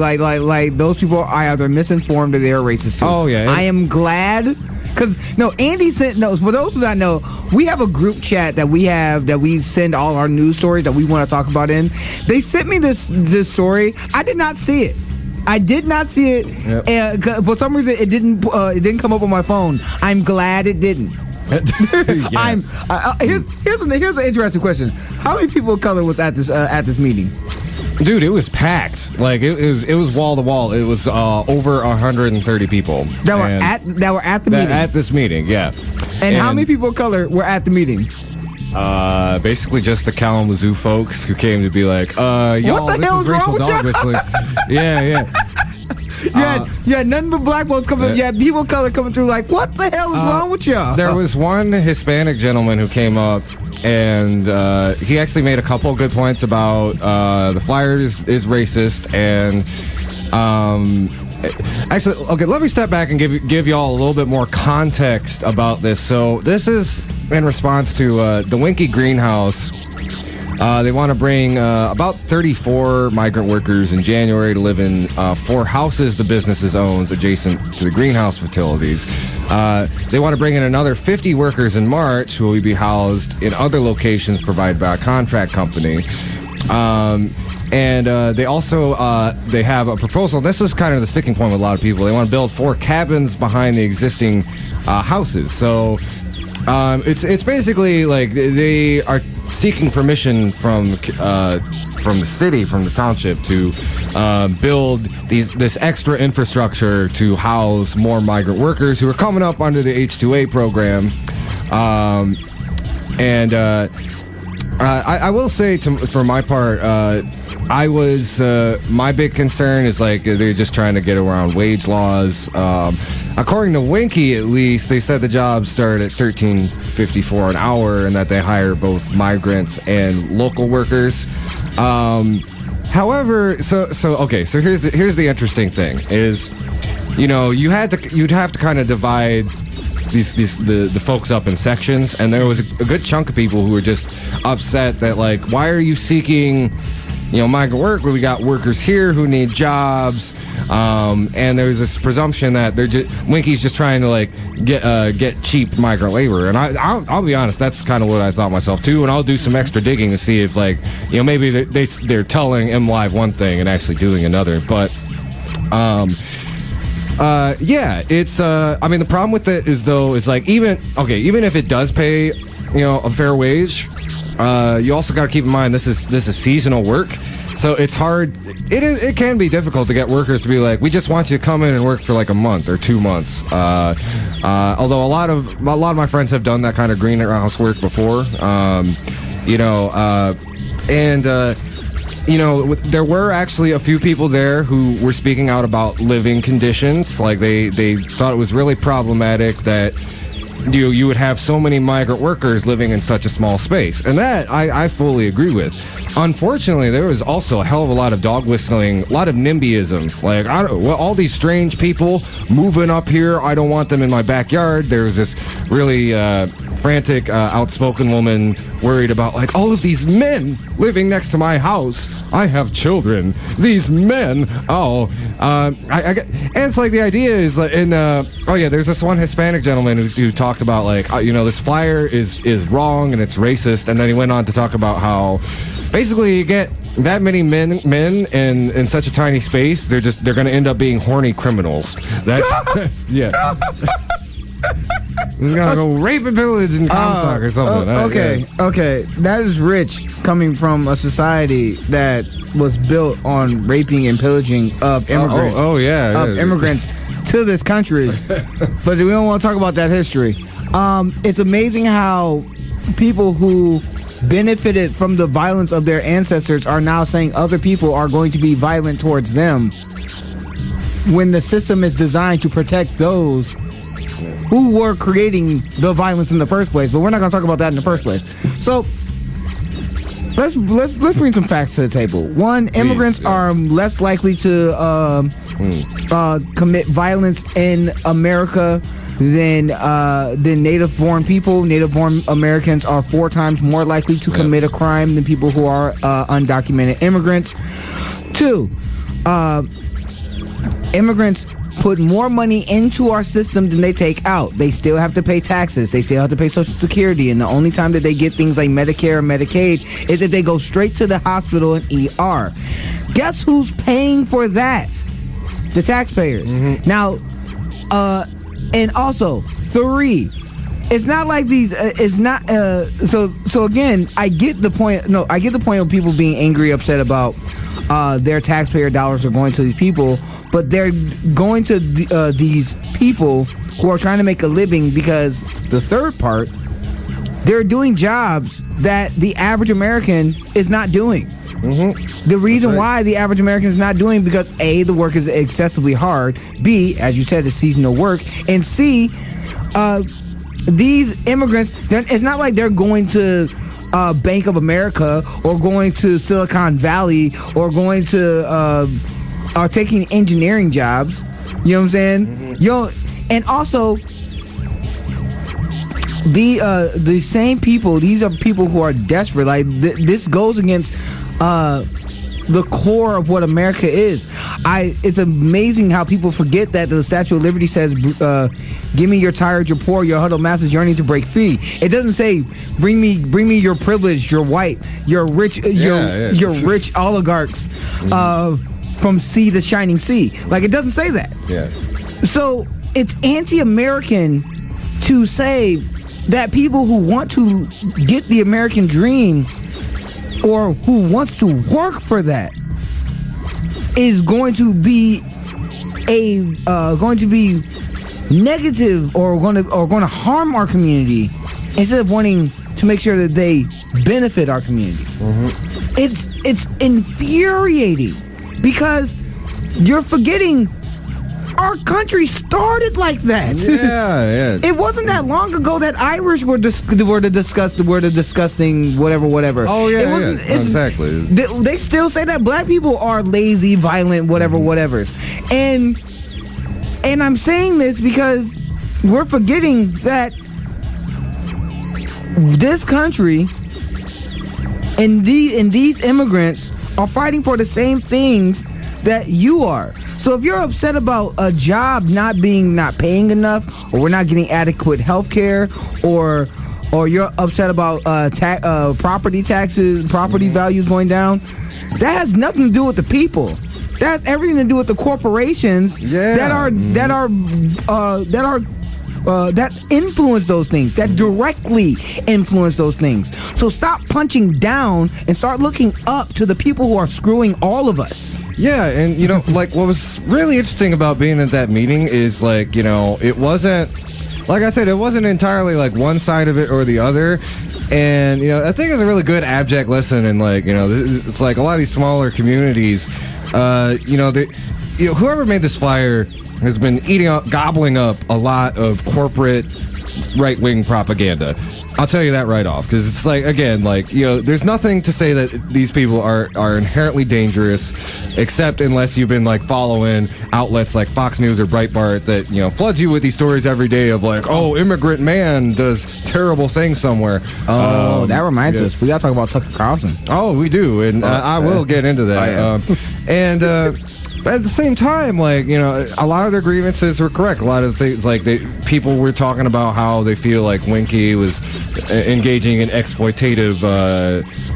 those people are either misinformed or they are racist too. Oh yeah. I am glad. Because, Andy sent notes. For those who don't know, we have a group chat that we send all our news stories that we want to talk about in. They sent me this story. I did not see it. Yep. And for some reason, it didn't come up on my phone. I'm glad it didn't. Here's an interesting question. How many people of color was at this meeting? Dude, it was packed. Like it was wall to wall. It was over 130 people that were at the meeting. At this meeting, yeah. And how many people of color were at the meeting? Basically just the Kalamazoo folks who came to be like, y'all, what the hell is wrong with y'all? Whistling. Yeah. You had nothing but black folks coming. You had people of color coming through like, what the hell is wrong with y'all? There was one Hispanic gentleman who came up, and he actually made a couple of good points about the flyer is racist, and actually, okay, let me step back and give y'all a little bit more context about this. So this is in response to the Winky Greenhouse. They want to bring about 34 migrant workers in January to live in 4 houses the businesses owns adjacent to the greenhouse facilities. They want to bring in another 50 workers in March who will be housed in other locations provided by a contract company. And they also they have a proposal. This was kind of the sticking point with a lot of people. They want to build 4 cabins behind the existing houses. So it's basically like they are seeking permission from the city, from the township, to build this extra infrastructure to house more migrant workers who are coming up under the H-2A program. I will say, for my part, my big concern is like they're just trying to get around wage laws. According to Winky, at least, they said the jobs start at $13.54 an hour and that they hire both migrants and local workers. However, so here's the interesting thing is, you'd have to kind of divide the folks up in sections, and there was a good chunk of people who were just upset that, like, why are you seeking migrant work, where we got workers here who need jobs, and there's this presumption that Winky's just trying to like get cheap migrant labor. And I'll be honest, that's kind of what I thought myself too. And I'll do some extra digging to see if maybe they're telling M Live one thing and actually doing another. But it's the problem with it is even if it does pay a fair wage, you also got to keep in mind this is seasonal work, so it's hard. It can be difficult to get workers to be like, we just want you to come in and work for like a month or 2 months. Although a lot of my friends have done that kind of greenhouse work before, there were actually a few people there who were speaking out about living conditions. Like they thought it was really problematic that you would have so many migrant workers living in such a small space. And that I fully agree with. Unfortunately, there was also a hell of a lot of dog whistling, a lot of NIMBYism. Like, all these strange people moving up here, I don't want them in my backyard. There was this really frantic, outspoken woman worried about, like, all of these men living next to my house. I have children. These men. And it's like the idea is, like, there's this one Hispanic gentleman who talked about, like, this flyer is wrong and it's racist. And then he went on to talk about how basically you get that many men in such a tiny space, they're going to end up being horny criminals. That's yeah. He's gonna go rape and pillage in Comstock or something. Okay. That is rich coming from a society that was built on raping and pillaging of immigrants. Immigrants to this country. But we don't want to talk about that history. It's amazing how people who benefited from the violence of their ancestors are now saying other people are going to be violent towards them, when the system is designed to protect those who were creating the violence in the first place. But we're not going to talk about that in the first place. So let's bring some facts to the table. One, immigrants are less likely to commit violence in America than native-born people. Native-born Americans are 4 times more likely to commit a crime than people who are undocumented immigrants. 2, immigrants put more money into our system than they take out. They still have to pay taxes. They still have to pay Social Security. And the only time that they get things like Medicare or Medicaid is if they go straight to the hospital and ER. Guess who's paying for that? The taxpayers. Mm-hmm. Now, and also, 3, it's not like these, it's not, so again, I get the point of people being angry, upset about their taxpayer dollars are going to these people, but they're going to these people who are trying to make a living because the third part, they're doing jobs that the average American is not doing. Mm-hmm. The reason why the average American is not doing, because A, the work is excessively hard, B, as you said, it's seasonal work, and C, these immigrants, it's not like they're going to Bank of America or going to Silicon Valley or going to are taking engineering jobs. You know what I'm saying? Mm-hmm. And also the same people, these are people who are desperate. Like this goes against the core of what America is. It's amazing how people forget that the Statue of Liberty says, give me your tired, your poor, your huddled masses yearning to break free. It doesn't say bring me your privileged, your white, your rich, your rich oligarchs from sea to shining sea. Like, it doesn't say that. Yeah. So it's anti-American to say that people who want to get the American dream or who wants to work for that is going to be negative or going to harm our community instead of wanting to make sure that they benefit our community. Mm-hmm. It's infuriating because you're forgetting our country started like that. Yeah. It wasn't that long ago that Irish were the disgusting whatever. Oh yeah, exactly. They still say that black people are lazy, violent, whatevers. And I'm saying this because we're forgetting that this country and these immigrants are fighting for the same things that you are. So if you're upset about a job not paying enough, or we're not getting adequate health care, or you're upset about property taxes, property values going down, that has nothing to do with the people. That has everything to do with the corporations that influence those things, that directly influence those things. So stop punching down and start looking up to the people who are screwing all of us. Yeah, and like what was really interesting about being at that meeting is like, it wasn't, like I said, it wasn't entirely like one side of it or the other. And, I think it's a really good abject lesson in like, it's like a lot of these smaller communities, whoever made this flyer has been gobbling up a lot of corporate right-wing propaganda. I'll tell you that right off, because it's like, again, like, there's nothing to say that these people are inherently dangerous, except unless you've been like following outlets like Fox News or Breitbart that, floods you with these stories every day of like, oh, immigrant man does terrible things somewhere. Oh, that reminds us. We got to talk about Tucker Carlson. Oh, we do, and I will get into that. But at the same time, like, a lot of their grievances were correct. A lot of things, like, people were talking about how they feel like Winky was engaging in exploitative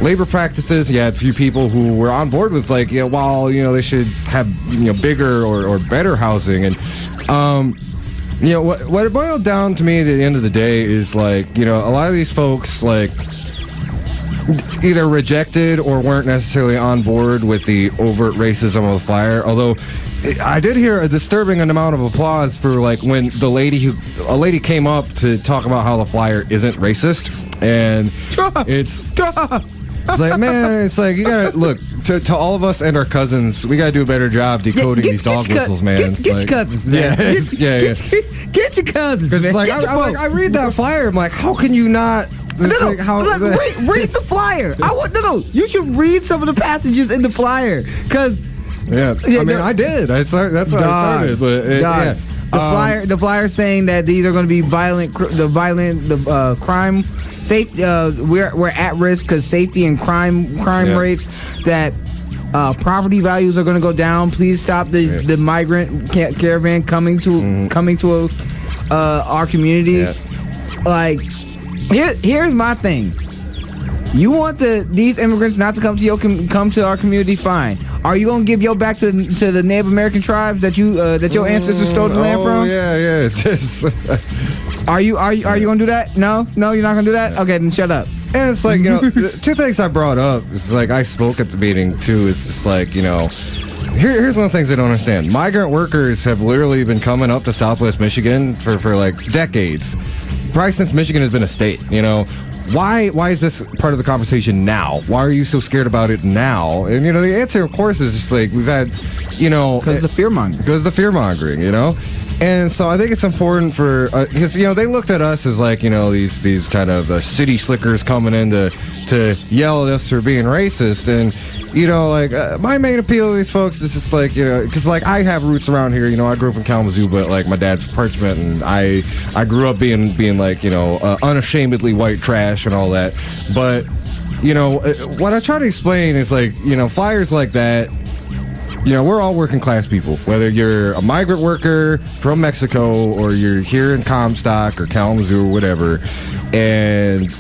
labor practices. You had a few people who were on board with, like, while, they should have, bigger or better housing. And, what it boiled down to me at the end of the day is, like, a lot of these folks, like, either rejected or weren't necessarily on board with the overt racism of the flyer. Although I did hear a disturbing amount of applause for like when a lady came up to talk about how the flyer isn't racist, and it's like, man, it's like, you gotta look to all of us and our cousins. We gotta do a better job decoding these dog whistles, man. Get your cousins, man. Get your cousins, man. It's like I read that flyer. I'm like, how can you not? Read the flyer. You should read some of the passages in the flyer, because I did. That's how I started. But the flyer saying that these are going to be violent crime. Safe. We're at risk because safety and crime rates. That property values are going to go down. Please stop the migrant caravan coming to our community. Yeah. Like. Here's my thing. You want these immigrants not to come to our community? Fine. Are you gonna give your back to the Native American tribes that your ancestors stole the land from? Yeah. Are you gonna do that? No, you're not gonna do that. Okay, then shut up. And it's like, two things I brought up. It's like I spoke at the meeting too. It's just like, here's one of the things I don't understand. Migrant workers have literally been coming up to Southwest Michigan for like decades. Probably since Michigan has been a state, Why is this part of the conversation now? Why are you so scared about it now? And, the answer, of course, is just like we've had, because the fear-mongering. Because the fear-mongering, And so I think it's important for, because, they looked at us as like, these kind of city slickers coming in to yell at us for being racist. And, my main appeal to these folks is just like, because like I have roots around here. I grew up in Kalamazoo, but like my dad's Parchment, and I grew up being like, unashamedly white trash and all that. But, what I try to explain is like, flyers like that, we're all working class people, whether you're a migrant worker from Mexico or you're here in Comstock or Kalamazoo or whatever. And,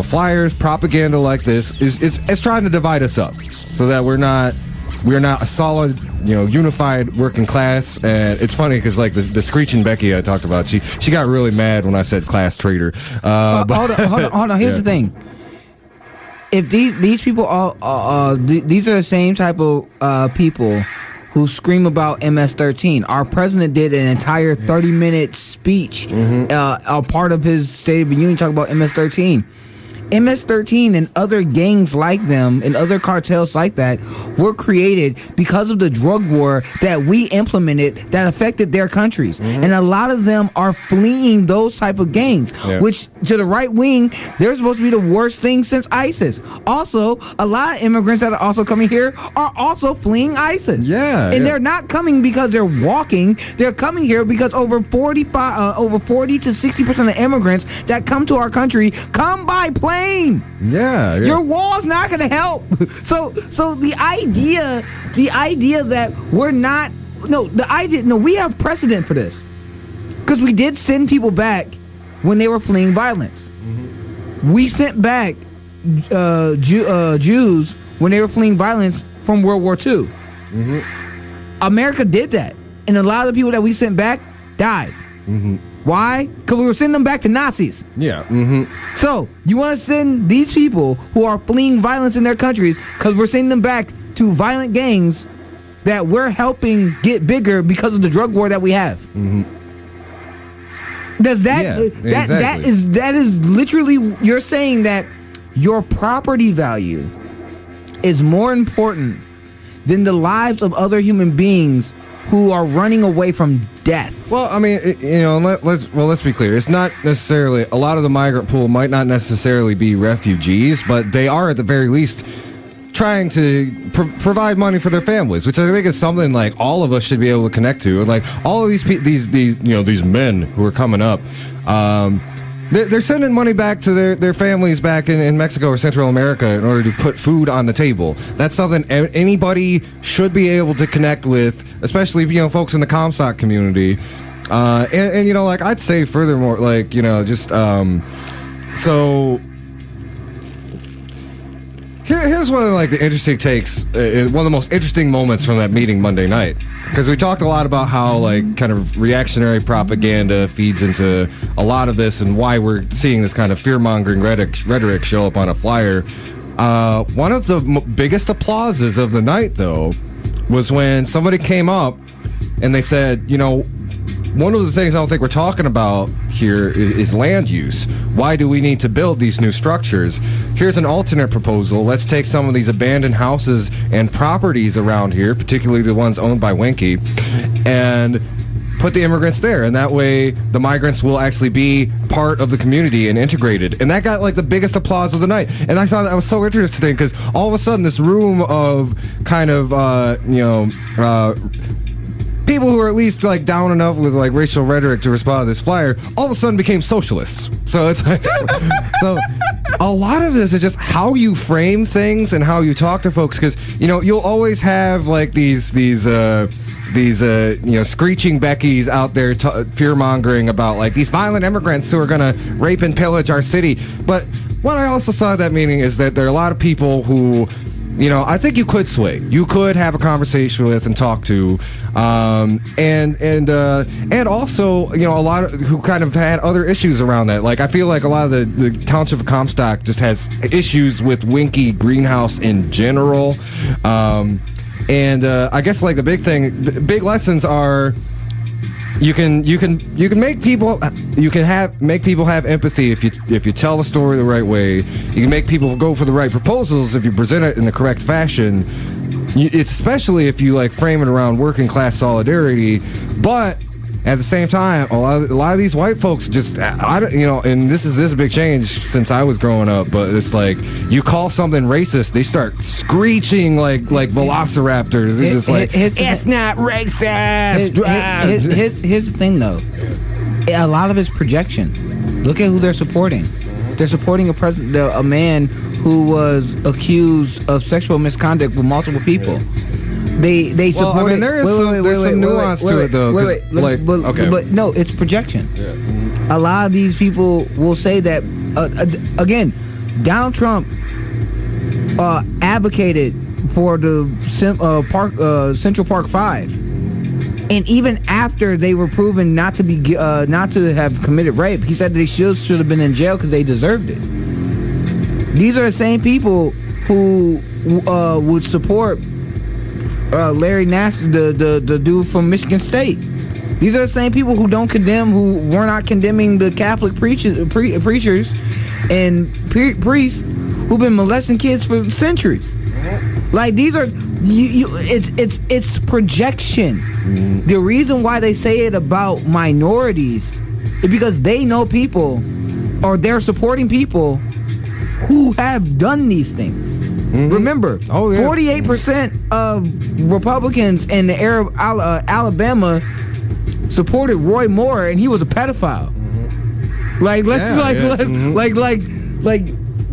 flyers, propaganda like this is trying to divide us up so that we're not a solid, unified working class. And it's funny because like the Screeching Becky I talked about, she got really mad when I said class traitor. Hold on. Here's the thing. If these people these are the same type of people who scream about MS-13. Our president did an entire 30-minute speech, a part of his State of the Union, talking about MS-13. MS-13 and other gangs like them and other cartels like that were created because of the drug war that we implemented that affected their countries. And a lot of them are fleeing those type of gangs, which to the right wing, they're supposed to be the worst thing since ISIS. Also, a lot of immigrants that are also coming here are also fleeing ISIS. And they're not coming because they're walking. They're coming here because over 40 to 60% of immigrants that come to our country come by plane plane. Yeah. Your wall's not going to help. So the idea that we're not, we have precedent for this. Because we did send people back when they were fleeing violence. Mm-hmm. We sent back Jews when they were fleeing violence from World War II. Mm-hmm. America did that. And a lot of the people that we sent back died. Mm-hmm. Why? Because we were sending them back to Nazis. Yeah. Mm-hmm. So, you want to send these people who are fleeing violence in their countries because we're sending them back to violent gangs that we're helping get bigger because of the drug war that we have. Mm-hmm. Does that, exactly. that is literally, you're saying that your property value is more important than the lives of other human beings who are running away from death. Well, I mean, let's be clear. It's not necessarily, a lot of the migrant pool might not necessarily be refugees, but they are at the very least trying to provide money for their families, which I think is something like all of us should be able to connect to. And like all of these men who are coming up, they're sending money back to their families back in Mexico or Central America in order to put food on the table. That's something anybody should be able to connect with, especially folks in the Comstock community. And like I'd say furthermore, like so. Here's one of like the interesting takes, one of the most interesting moments from that meeting Monday night, because we talked a lot about how like kind of reactionary propaganda feeds into a lot of this and why we're seeing this kind of fear-mongering rhetoric show up on a flyer. One of the biggest applauses of the night, though, was when somebody came up and they said, one of the things I don't think we're talking about here is land use. Why do we need to build these new structures? Here's an alternate proposal. Let's take some of these abandoned houses and properties around here, particularly the ones owned by Winky, and put the immigrants there. And that way the migrants will actually be part of the community and integrated. And that got like the biggest applause of the night. And I thought that was so interesting because all of a sudden this room of kind of, people who are at least like down enough with like racial rhetoric to respond to this flyer all of a sudden became socialists. So it's like, so a lot of this is just how you frame things and how you talk to folks, because you'll always have like these screeching Beckys out there fear mongering about like these violent immigrants who are gonna rape and pillage our city. But what I also saw at that meeting is that there are a lot of people who I think you could sway. You could have a conversation with and talk to, and also a lot of who kind of had other issues around that. Like I feel like a lot of the Township of Comstock just has issues with Winky Greenhouse in general, and I guess like the big lessons are. You can make people have empathy if you tell the story the right way. You can make people go for the right proposals if you present it in the correct fashion. Especially if you like frame it around working class solidarity, but at the same time, a lot of these white folks just and this is a big change since I was growing up. But it's like you call something racist, they start screeching like velociraptors. It's just like it's not racist. Here's the thing, though. A lot of it's projection. Look at who they're supporting. They're supporting a man who was accused of sexual misconduct with multiple people. They support. Well, I mean, there's some nuance to it, though. But no, it's projection. Yeah. Mm-hmm. A lot of these people will say that again. Donald Trump advocated for the Central Park 5, and even after they were proven not to have committed rape, he said they should have been in jail because they deserved it. These are the same people who would support Larry Nassar, the dude from Michigan State. These are the same people who were not condemning the Catholic preachers and priests who've been molesting kids for centuries. Like these are, it's projection. Mm-hmm. The reason why they say it about minorities is because they know people, or they're supporting people who have done these things. Mm-hmm. Remember, 48% of Republicans in the area of Alabama supported Roy Moore, and he was a pedophile. Mm-hmm.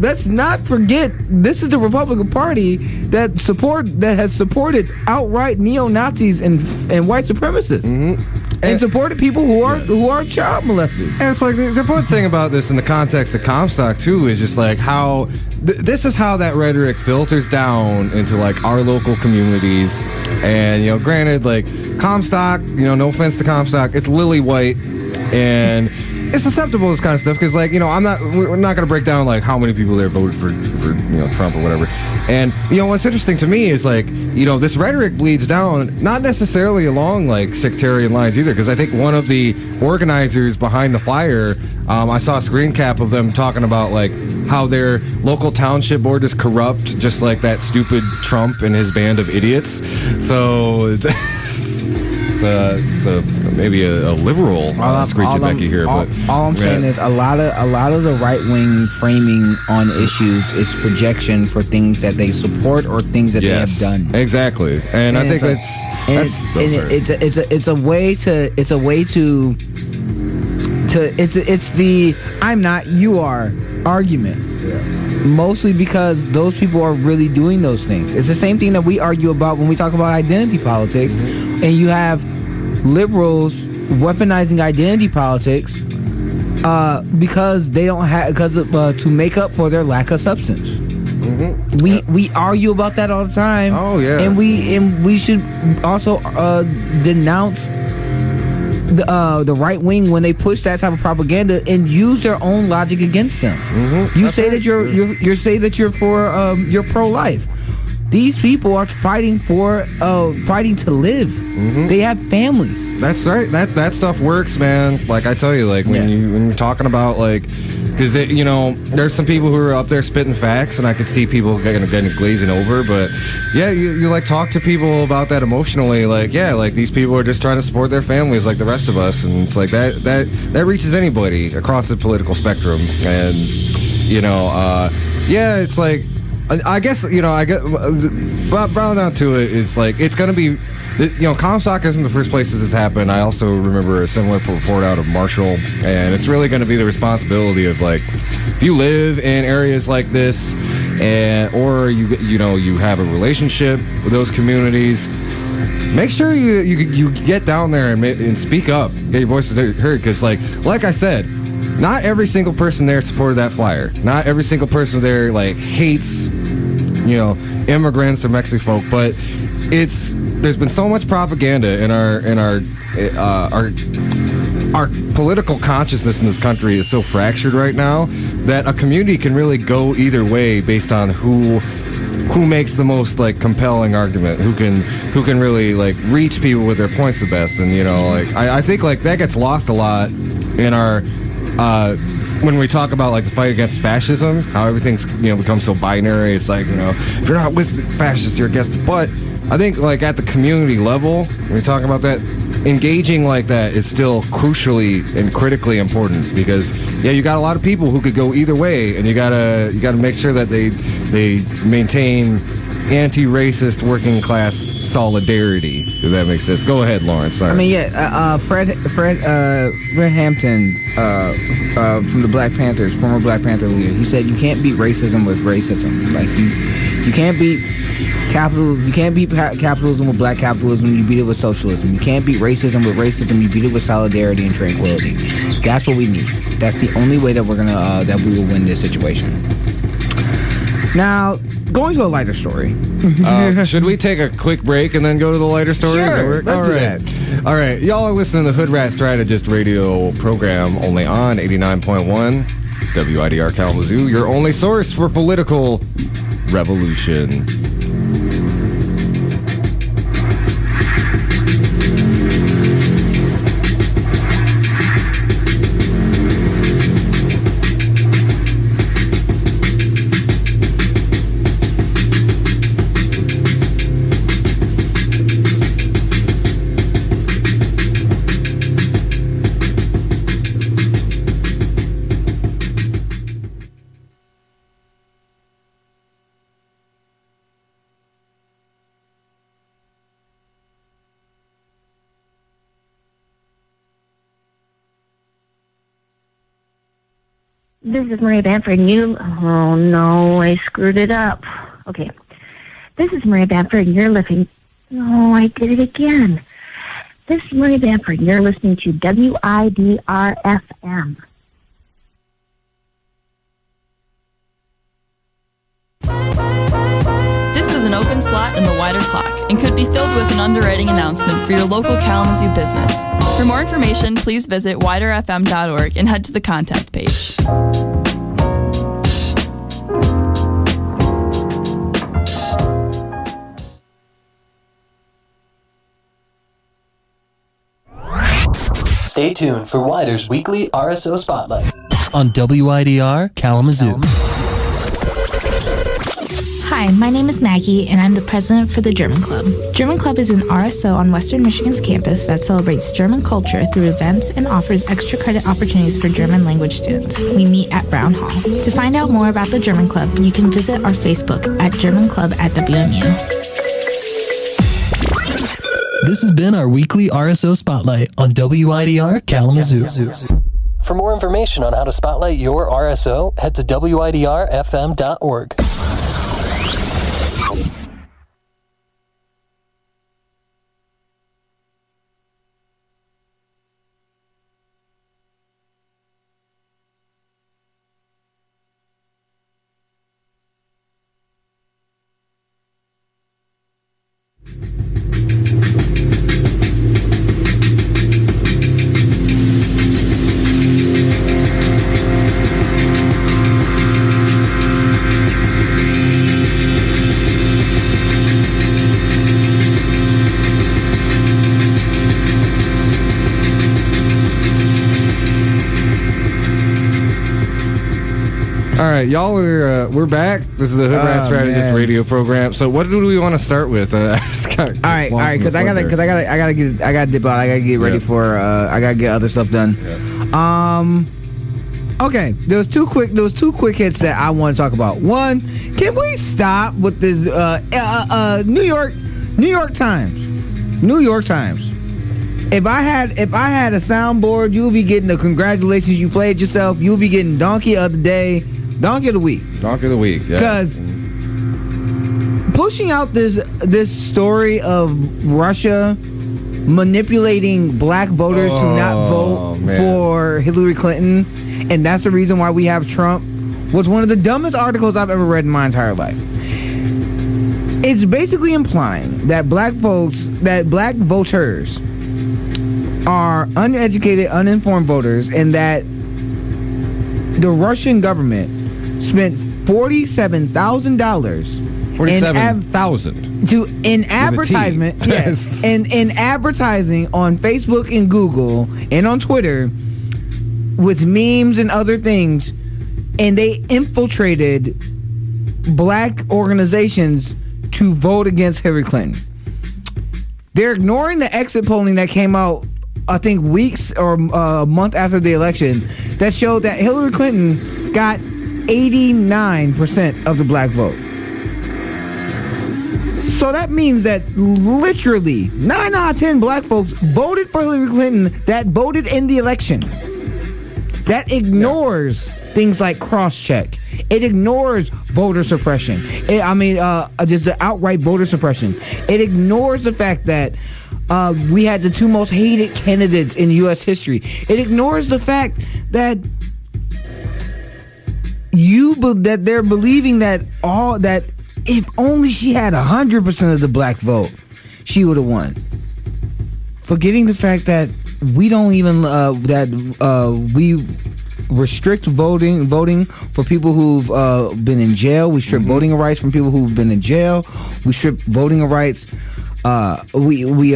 let's not forget this is the Republican Party that has supported outright neo-Nazis and white supremacists. And supported people who are child molesters. And it's like the important thing about this in the context of Comstock too is just like how this is how that rhetoric filters down into like our local communities. And granted, like Comstock, no offense to Comstock, it's lily white and it's susceptible to this kind of stuff because like we're not going to break down like how many people there voted for Trump or whatever. And what's interesting to me is like this rhetoric bleeds down not necessarily along like sectarian lines either, because I think one of the organizers behind the flier, I saw a screen cap of them talking about like how their local township board is corrupt, just like that stupid Trump and his band of idiots. So it's maybe a liberal screechy Becky here, but all I'm saying is a lot of the right wing framing on issues is projection for things that they support or things that they have done. Exactly, and I think it's a way to it's the I'm not you are argument. Mostly because those people are really doing those things. It's the same thing that we argue about when we talk about identity politics, and you have liberals weaponizing identity politics because they don't have to make up for their lack of substance. We argue about that all the time. Oh yeah, and we should also denounce the right wing when they push that type of propaganda and use their own logic against them. You say that you're for you're pro-life. These people are fighting to live. They have families. That's right. That stuff works, man. Like I tell you, like when you're talking about like, because there's some people who are up there spitting facts, and I could see people getting glazing over. But yeah, you like talk to people about that emotionally. Like like these people are just trying to support their families, like the rest of us, and it's like that reaches anybody across the political spectrum. And it's like. I guess, I get, brown down to it, it's like, it's going to be, Comstock isn't the first place this has happened. I also remember a similar report out of Marshall, and it's really going to be the responsibility of, like, if you live in areas like this, or you have a relationship with those communities, make sure you get down there and speak up, get your voices heard, because, like I said, not every single person there supported that flyer. Not every single person there hates, immigrants or Mexican folk. But there's been so much propaganda in our political consciousness in this country is so fractured right now that a community can really go either way based on who makes the most compelling argument, who can really reach people with their points the best. And I think that gets lost a lot in our when we talk about the fight against fascism, how everything's becomes so binary. It's if you're not with fascists, you're against it. But I think at the community level, when we talk about that, engaging like that is still crucially and critically important, because you got a lot of people who could go either way, and you gotta make sure that they maintain anti-racist working class solidarity, if that makes sense. Go ahead, Lawrence. Sorry. I mean, Fred Hampton from the Black Panthers, former Black Panther leader, he said you can't beat racism with racism. You can't beat capitalism with black capitalism. You beat it with socialism. You can't beat racism with racism. You beat it with solidarity and tranquility. That's what we need. That's the only way that that we will win this situation. Now, going to a lighter story. Should we take a quick break and then go to the lighter story? Sure, let's do that. All right, y'all are listening to the Hoodrat Strategist radio program only on 89.1 WIDR Kalamazoo, your only source for political revolution. This is Maria Bamford. Oh no, I screwed it up. Okay. This is Maria Bamford, and you're listening. No, I did it again. This is Maria Bamford, and you're listening to WIDR-FM. This is an open slot in the wider clock and could be filled with an underwriting announcement for your local Kalamazoo business. For more information, please visit widerfm.org and head to the contact page. Stay tuned for Wider's weekly RSO Spotlight on WIDR Kalamazoo. Hi, my name is Maggie, and I'm the president for the German Club. German Club is an RSO on Western Michigan's campus that celebrates German culture through events and offers extra credit opportunities for German language students. We meet at Brown Hall. To find out more about the German Club, you can visit our Facebook at German Club at WMU. This has been our weekly RSO Spotlight on WIDR Kalamazoo. For more information on how to spotlight your RSO, head to WIDRFM.org. All right, y'all, we're back. This is the Hoodrat Strategist radio program. So, what do we want to start with? All right, because I gotta dip out. I gotta get ready for. I gotta get other stuff done. Yeah. Okay, there was two quick hits that I want to talk about. One, can we stop with this New York Times? New York Times. If I had a soundboard, you would be getting the congratulations you played yourself. You would be getting Donkey of the Day, Donkey of the Week. Donkey of the Week, yeah. Because pushing out this story of Russia manipulating black voters to not vote for Hillary Clinton, and that's the reason why we have Trump, was one of the dumbest articles I've ever read in my entire life. It's basically implying that black voters are uneducated, uninformed voters, and that the Russian government spent $47,000 $47,000 in advertisement, yes, in advertising on Facebook and Google and on Twitter with memes and other things, and they infiltrated black organizations to vote against Hillary Clinton. They're ignoring the exit polling that came out, I think, weeks or a month after the election, that showed that Hillary Clinton got 89% of the black vote. So that means that literally 9 out of 10 black folks voted for Hillary Clinton that voted in the election. That ignores things like cross-check. It ignores voter suppression. Just the outright voter suppression. It ignores the fact that we had the two most hated candidates in U.S. history. It ignores the fact that they're believing that if only she had 100% of the black vote, she would have won. Forgetting the fact that we don't even we restrict voting for people who've been in jail. We strip voting rights from people who've been in jail. We strip voting rights. We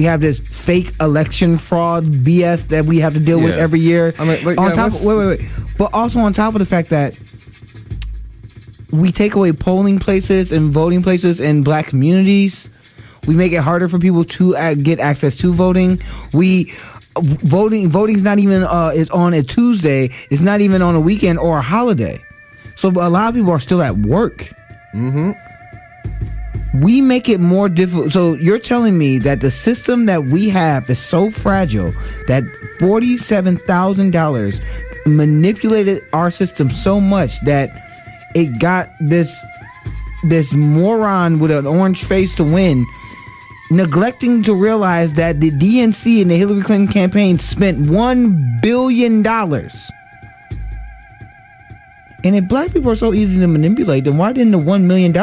have this fake election fraud BS that we have to deal with every year. But also on top of the fact that we take away polling places and voting places in black communities. We make it harder for people to get access to voting. Voting's not even is on a Tuesday. It's not even on a weekend or a holiday. So a lot of people are still at work. We make it more difficult. So you're telling me that the system that we have is so fragile that $47,000 manipulated our system so much that it got this moron with an orange face to win, neglecting to realize that the DNC and the Hillary Clinton campaign spent $1 billion. And if black people are so easy to manipulate, then why didn't the $1 million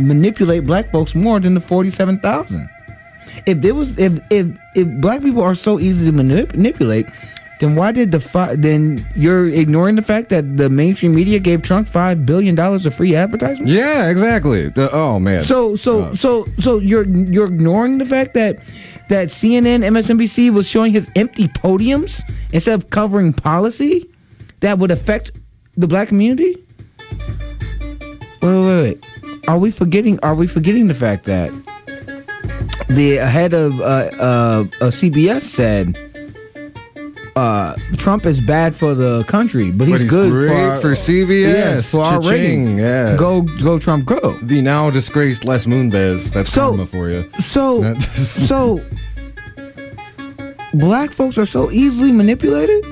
manipulate black folks more than the 47,000? If black people are so easy to manipulate, then why did then you're ignoring the fact that the mainstream media gave Trump $5 billion of free advertisement? Yeah, exactly. Oh man. So you're ignoring the fact that CNN, MSNBC was showing his empty podiums instead of covering policy that would affect the black community? Wait. Are we forgetting the fact that the head of CBS said Trump is bad for the country, but he's good for CBS. Yes, for our ratings. Yeah. Go Trump, go. The now disgraced Les Moonves. That's karma for you. So black folks are so easily manipulated,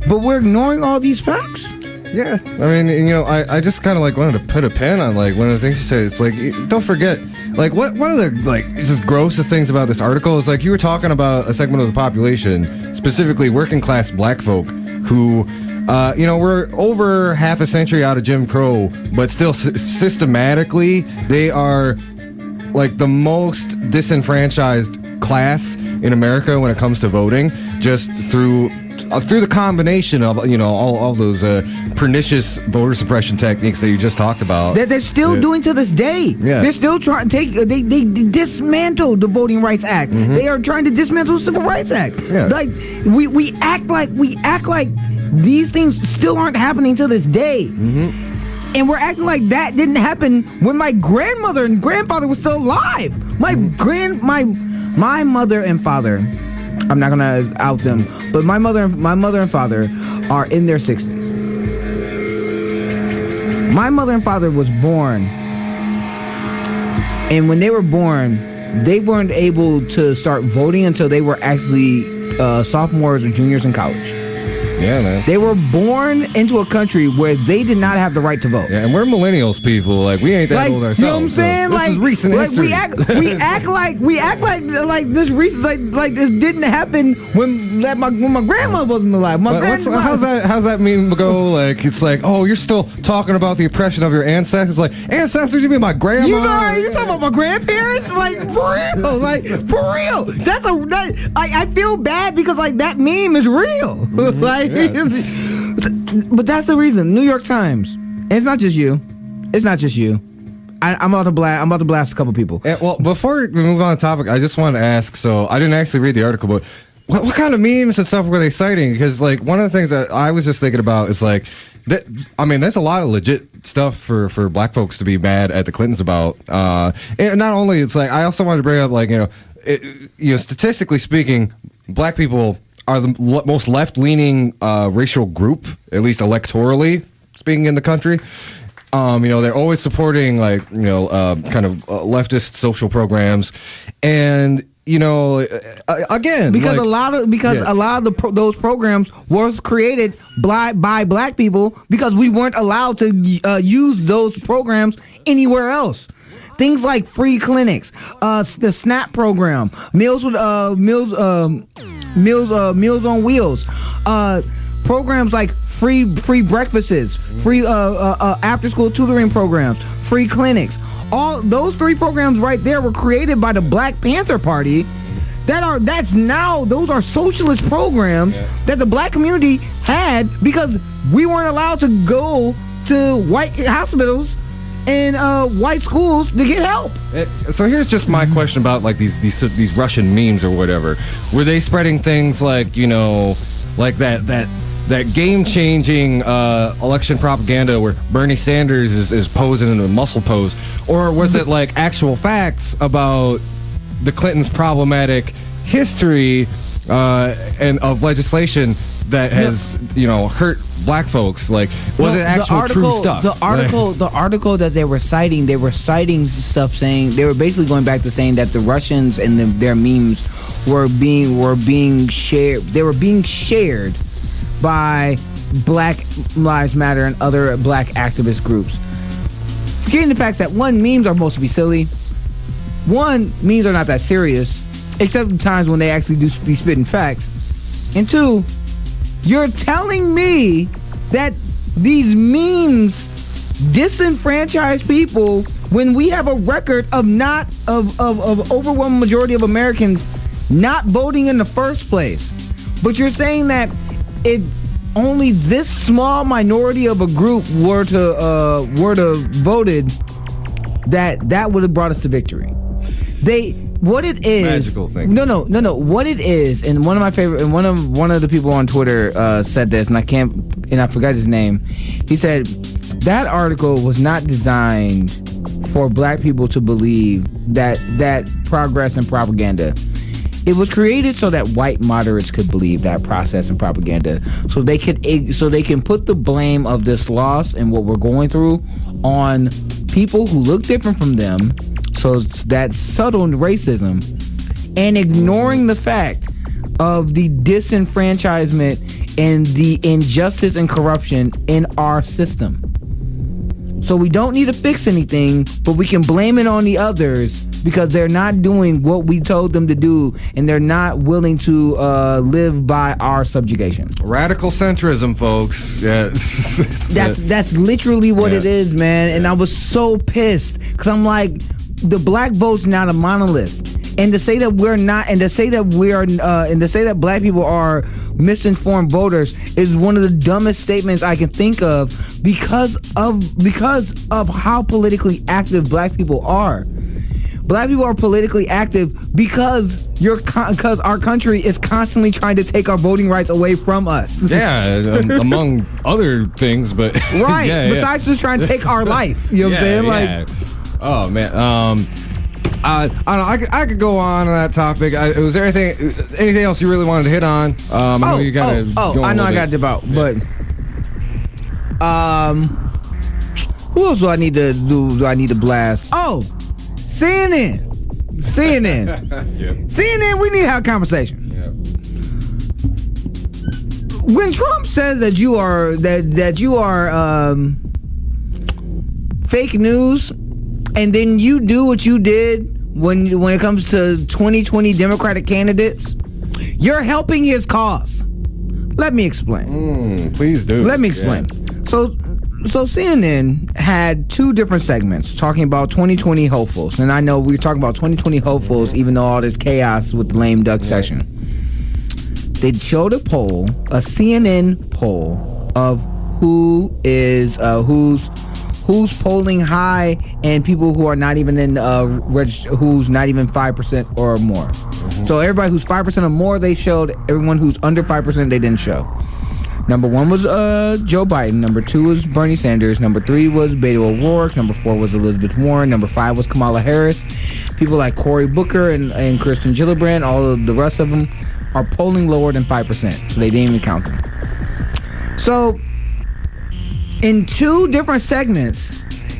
but we're ignoring all these facts. Yeah, I mean, I just kind of like wanted to put a pin on like one of the things you said. It's like, don't forget, like one of the like just grossest things about this article is like you were talking about a segment of the population, specifically working class black folk, who, we're over half a century out of Jim Crow, but still systematically they are like the most disenfranchised class in America when it comes to voting, just through the combination of all those pernicious voter suppression techniques that you just talked about. That they're still doing to this day. Yeah. They're still trying to they dismantled the Voting Rights Act. Mm-hmm. They are trying to dismantle the Civil Rights Act. Yeah. Like we act like these things still aren't happening to this day. Mm-hmm. And we're acting like that didn't happen when my grandmother and grandfather was still alive. My mother and father, I'm not gonna out them, but my mother and father are in their 60s. My mother and father was born, and when they were born, they weren't able to start voting until they were actually sophomores or juniors in college. Yeah, man. They were born into a country where they did not have the right to vote. Yeah, and we're millennials, people. Like, we ain't that old ourselves. You know what I'm saying? So this is recent history. We act like this recent, like this didn't happen when my grandma wasn't alive. How's that meme go? Like, it's like, oh, you're still talking about the oppression of your ancestors. Like, ancestors? You mean my grandma? You talking about my grandparents? Like, for real? Like, for real? I feel bad because like that meme is real. Mm-hmm. Like. Yeah. But that's the reason. New York Times. And it's not just you. I'm about to blast a couple people. Well, before we move on to topic, I just wanted to ask. So I didn't actually read the article, but what kind of memes and stuff were they citing? Because like one of the things that I was just thinking about is like, there's a lot of legit stuff for black folks to be mad at the Clintons about. And not only, it's like I also wanted to bring up like statistically speaking, black people are the most left-leaning racial group, at least electorally speaking, in the country. They're always supporting kind of leftist social programs, and again, because a lot of those programs was created by black people because we weren't allowed to use those programs anywhere else. Things like free clinics, the SNAP program, Meals on Wheels, programs like free breakfasts, free after school tutoring programs, free clinics. All those three programs right there were created by the Black Panther Party. Those are socialist programs that the black community had because we weren't allowed to go to white hospitals and white schools to get help. So here's just my question about like these Russian memes or whatever. Were they spreading things like like that game-changing election propaganda where Bernie Sanders is posing in a muscle pose, or was it like actual facts about the Clintons' problematic history and of legislation that has hurt black folks? Like, was it actual true stuff? The article that they were citing stuff saying, they were basically going back to saying that the Russians and their memes were being shared. They were being shared by Black Lives Matter and other black activist groups. Forgetting the fact that one, memes are supposed to be silly. One, memes are not that serious, except the times when they actually do be spitting facts. And two, you're telling me that these memes disenfranchise people when we have a record of overwhelming majority of Americans not voting in the first place. But you're saying that if only this small minority of a group were to voted, that would have brought us to victory. What it is, magical thing. No. What it is, and one of my favorite, and one of the people on Twitter said this, and I forgot his name. He said that article was not designed for black people to believe that progress and propaganda. It was created so that white moderates could believe that process and propaganda, so they can put the blame of this loss and what we're going through on people who look different from them. So that's subtle racism, and ignoring the fact of the disenfranchisement and the injustice and corruption in our system. So we don't need to fix anything, but we can blame it on the others because they're not doing what we told them to do, and they're not willing to live by our subjugation. Radical centrism, folks. Yeah. That's literally what it is, man. And I was so pissed because I'm like, the black vote's not a monolith, and to say that we're not, and to say that black people are misinformed voters is one of the dumbest statements I can think of because of how politically active black people are. Black people are politically active because our country is constantly trying to take our voting rights away from us. Yeah, among other things, but right. Besides just trying to take our life, you know what I'm saying? Like. Oh man, I don't know. I could go on that topic. Was there anything else you really wanted to hit on? I know you gotta. I know I got to dip out, but who else do I need to do? Do I need to blast? Oh, CNN. CNN. We need to have a conversation. Yeah. When Trump says that you are fake news, and then you do what you did when it comes to 2020 Democratic candidates, you're helping his cause. Let me explain. Please do. Let me explain. Yeah. So CNN had two different segments talking about 2020 hopefuls. And I know we were talking about 2020 hopefuls, even though all this chaos with the lame duck session. They showed a CNN poll of who's polling high, and people who are not even in who's not even 5% or more. So everybody who's 5% or more, they showed. Everyone who's under 5%, they didn't show. Number 1 was Joe Biden. Number 2 was Bernie Sanders. Number 3 was Beto O'Rourke. Number 4 was Elizabeth Warren. Number 5 was Kamala Harris. People like Cory Booker and Kirsten Gillibrand, all of the rest of them are polling lower than 5%, so they didn't even count them. So in two different segments,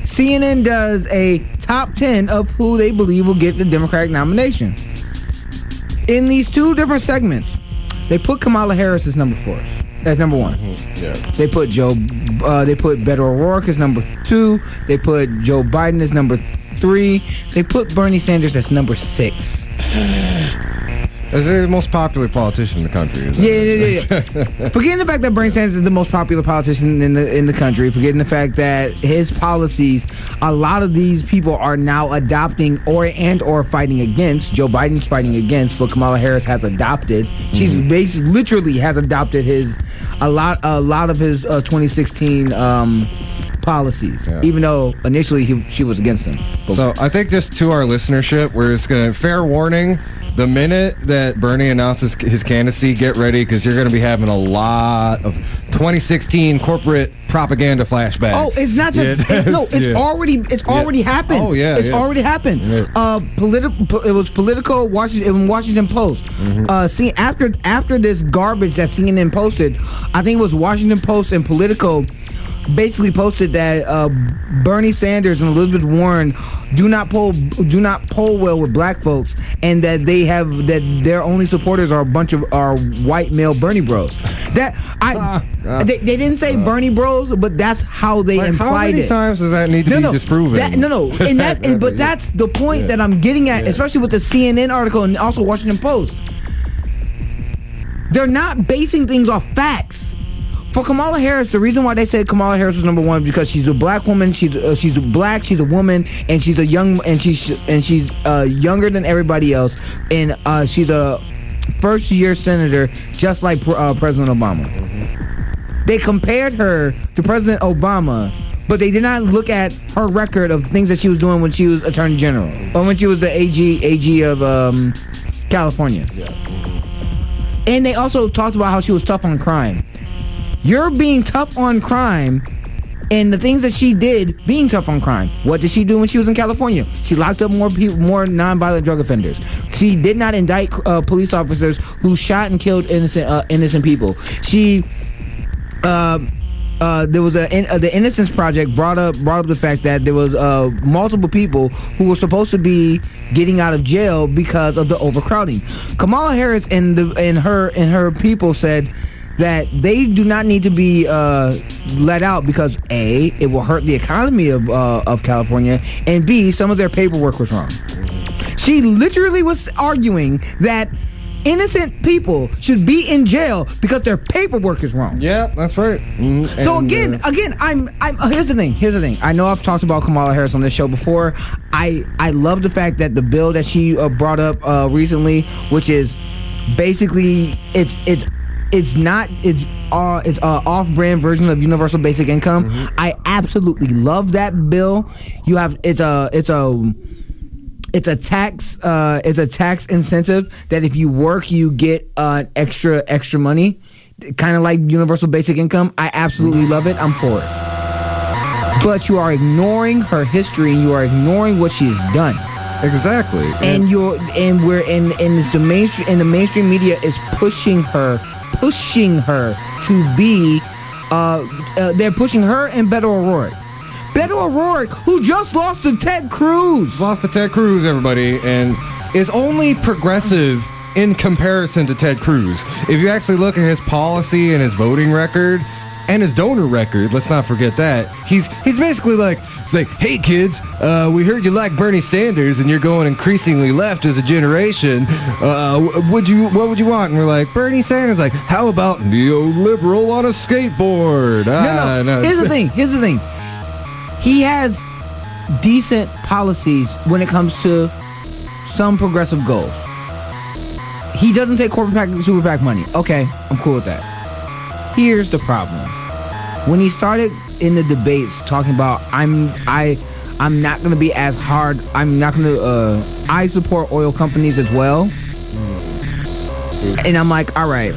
CNN does a top 10 of who they believe will get the Democratic nomination. In these two different segments, they put Kamala Harris as number 4. That's number 1. Yeah. They put Beto O'Rourke as number 2. They put Joe Biden as number 3. They put Bernie Sanders as number 6. Is the most popular politician in the country? Yeah. Forgetting the fact that Bernie Sanders is the most popular politician in the country, forgetting the fact that his policies, a lot of these people are now adopting or fighting against. Joe Biden's fighting against, but Kamala Harris has adopted. She's basically literally has adopted a lot of his 2016 policies, even though initially she was against them. So I think just to our listenership, we're just gonna fair warning. the minute that Bernie announces his candidacy, get ready because you're going to be having a lot of 2016 corporate propaganda flashbacks. Oh, it's not just it's already happened. Oh yeah, it's already happened. Yeah. It was Politico, Washington Post. See, after this garbage that CNN posted, I think it was Washington Post and Politico basically posted that Bernie Sanders and Elizabeth Warren do not poll well with black folks, and that their only supporters are a bunch of white male Bernie bros. They didn't say Bernie bros, but that's how they implied it. How many times does that need to be disproven? But that's the point that I'm getting at, especially with the CNN article and also Washington Post. They're not basing things off facts. For Kamala Harris, the reason why they said Kamala Harris was number one is because she's a black woman, she's black, she's a woman, and she's younger than everybody else, and she's a first-year senator, just like President Obama. They compared her to President Obama, but they did not look at her record of things that she was doing when she was Attorney General or when she was the AG of California. And they also talked about how she was tough on crime. You're being tough on crime, and the things that she did being tough on crime. What did she do when she was in California? She locked up more non-violent drug offenders. She did not indict police officers who shot and killed innocent people. She there was the Innocence Project brought up the fact that there was multiple people who were supposed to be getting out of jail because of the overcrowding. Kamala Harris and her people said that they do not need to be let out because A, it will hurt the economy of California, and B, some of their paperwork was wrong. She literally was arguing that innocent people should be in jail because their paperwork is wrong. Yeah, that's right. So again, I'm here's the thing. I know I've talked about Kamala Harris on this show before. I love the fact that the bill that she brought up recently, which is basically it's an off-brand version of universal basic income. I absolutely love that bill. It's a tax incentive that if you work you get extra money, kind of like universal basic income. I absolutely love it. I'm for it. But you are ignoring her history, and you are ignoring what she's done. Exactly. And the mainstream media is pushing her to be they're pushing her and Beto O'Rourke. Beto O'Rourke, who just lost to Ted Cruz. Everybody, and is only progressive in comparison to Ted Cruz. If you actually look at his policy and his voting record and his donor record, let's not forget that, he's basically like, it's like, hey kids, we heard you like Bernie Sanders and you're going increasingly left as a generation. What would you want? And we're like, Bernie Sanders. Like, how about neoliberal on a skateboard? No. Here's the thing. He has decent policies when it comes to some progressive goals. He doesn't take super PAC money. Okay, I'm cool with that. Here's the problem. When he started in the debates talking about I'm not going to be as hard. I'm not going to. I support oil companies as well. And I'm like, all right,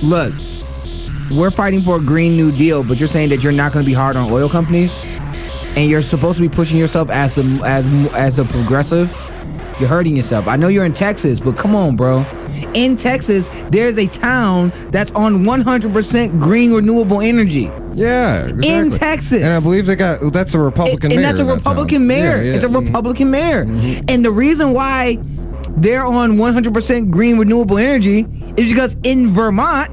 look, we're fighting for a Green New Deal, but you're saying that you're not going to be hard on oil companies, and you're supposed to be pushing yourself as the progressive. You're hurting yourself. I know you're in Texas, but come on, bro. In Texas, there's a town that's on 100% green renewable energy. Yeah, exactly. In Texas. And I believe that's a Republican mayor. And that's a Republican mayor. Yeah. It's a Republican mayor. And the reason why they're on 100% green renewable energy is because in Vermont,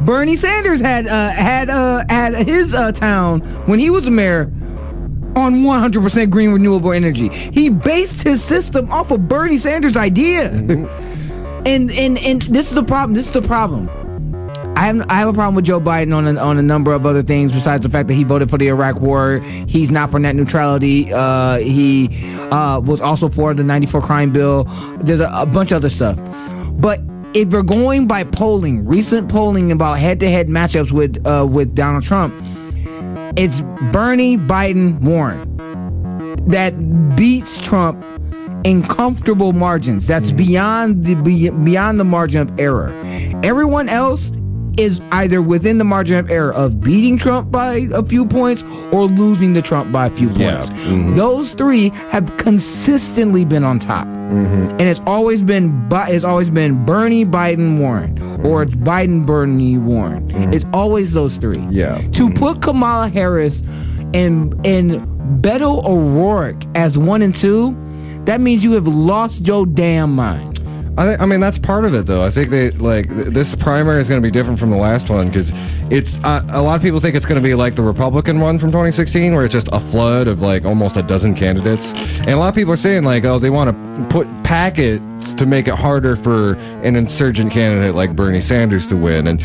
Bernie Sanders had his town when he was the mayor on 100% green renewable energy. He based his system off of Bernie Sanders' idea. And this is the problem. I have a problem with Joe Biden on a number of other things besides the fact that he voted for the Iraq War. He's not for net neutrality. He was also for the 94 crime bill. There's a bunch of other stuff. But if we're going by polling, recent polling about head-to-head matchups with Donald Trump, it's Bernie, Biden, Warren that beats Trump in comfortable margins. That's beyond the margin of error. Everyone else is either within the margin of error of beating Trump by a few points or losing to Trump by a few points. Those three have consistently been on top. And it's always been Bernie, Biden, Warren, or it's Biden, Bernie, Warren. It's always those three. To put Kamala Harris and Beto O'Rourke as 1 and 2, that means you have lost your damn mind. I mean, that's part of it, though. I think this primary is going to be different from the last one because it's a lot of people think it's going to be like the Republican one from 2016, where it's just a flood of like almost a dozen candidates, and a lot of people are saying like, oh, they want to put packets to make it harder for an insurgent candidate like Bernie Sanders to win. And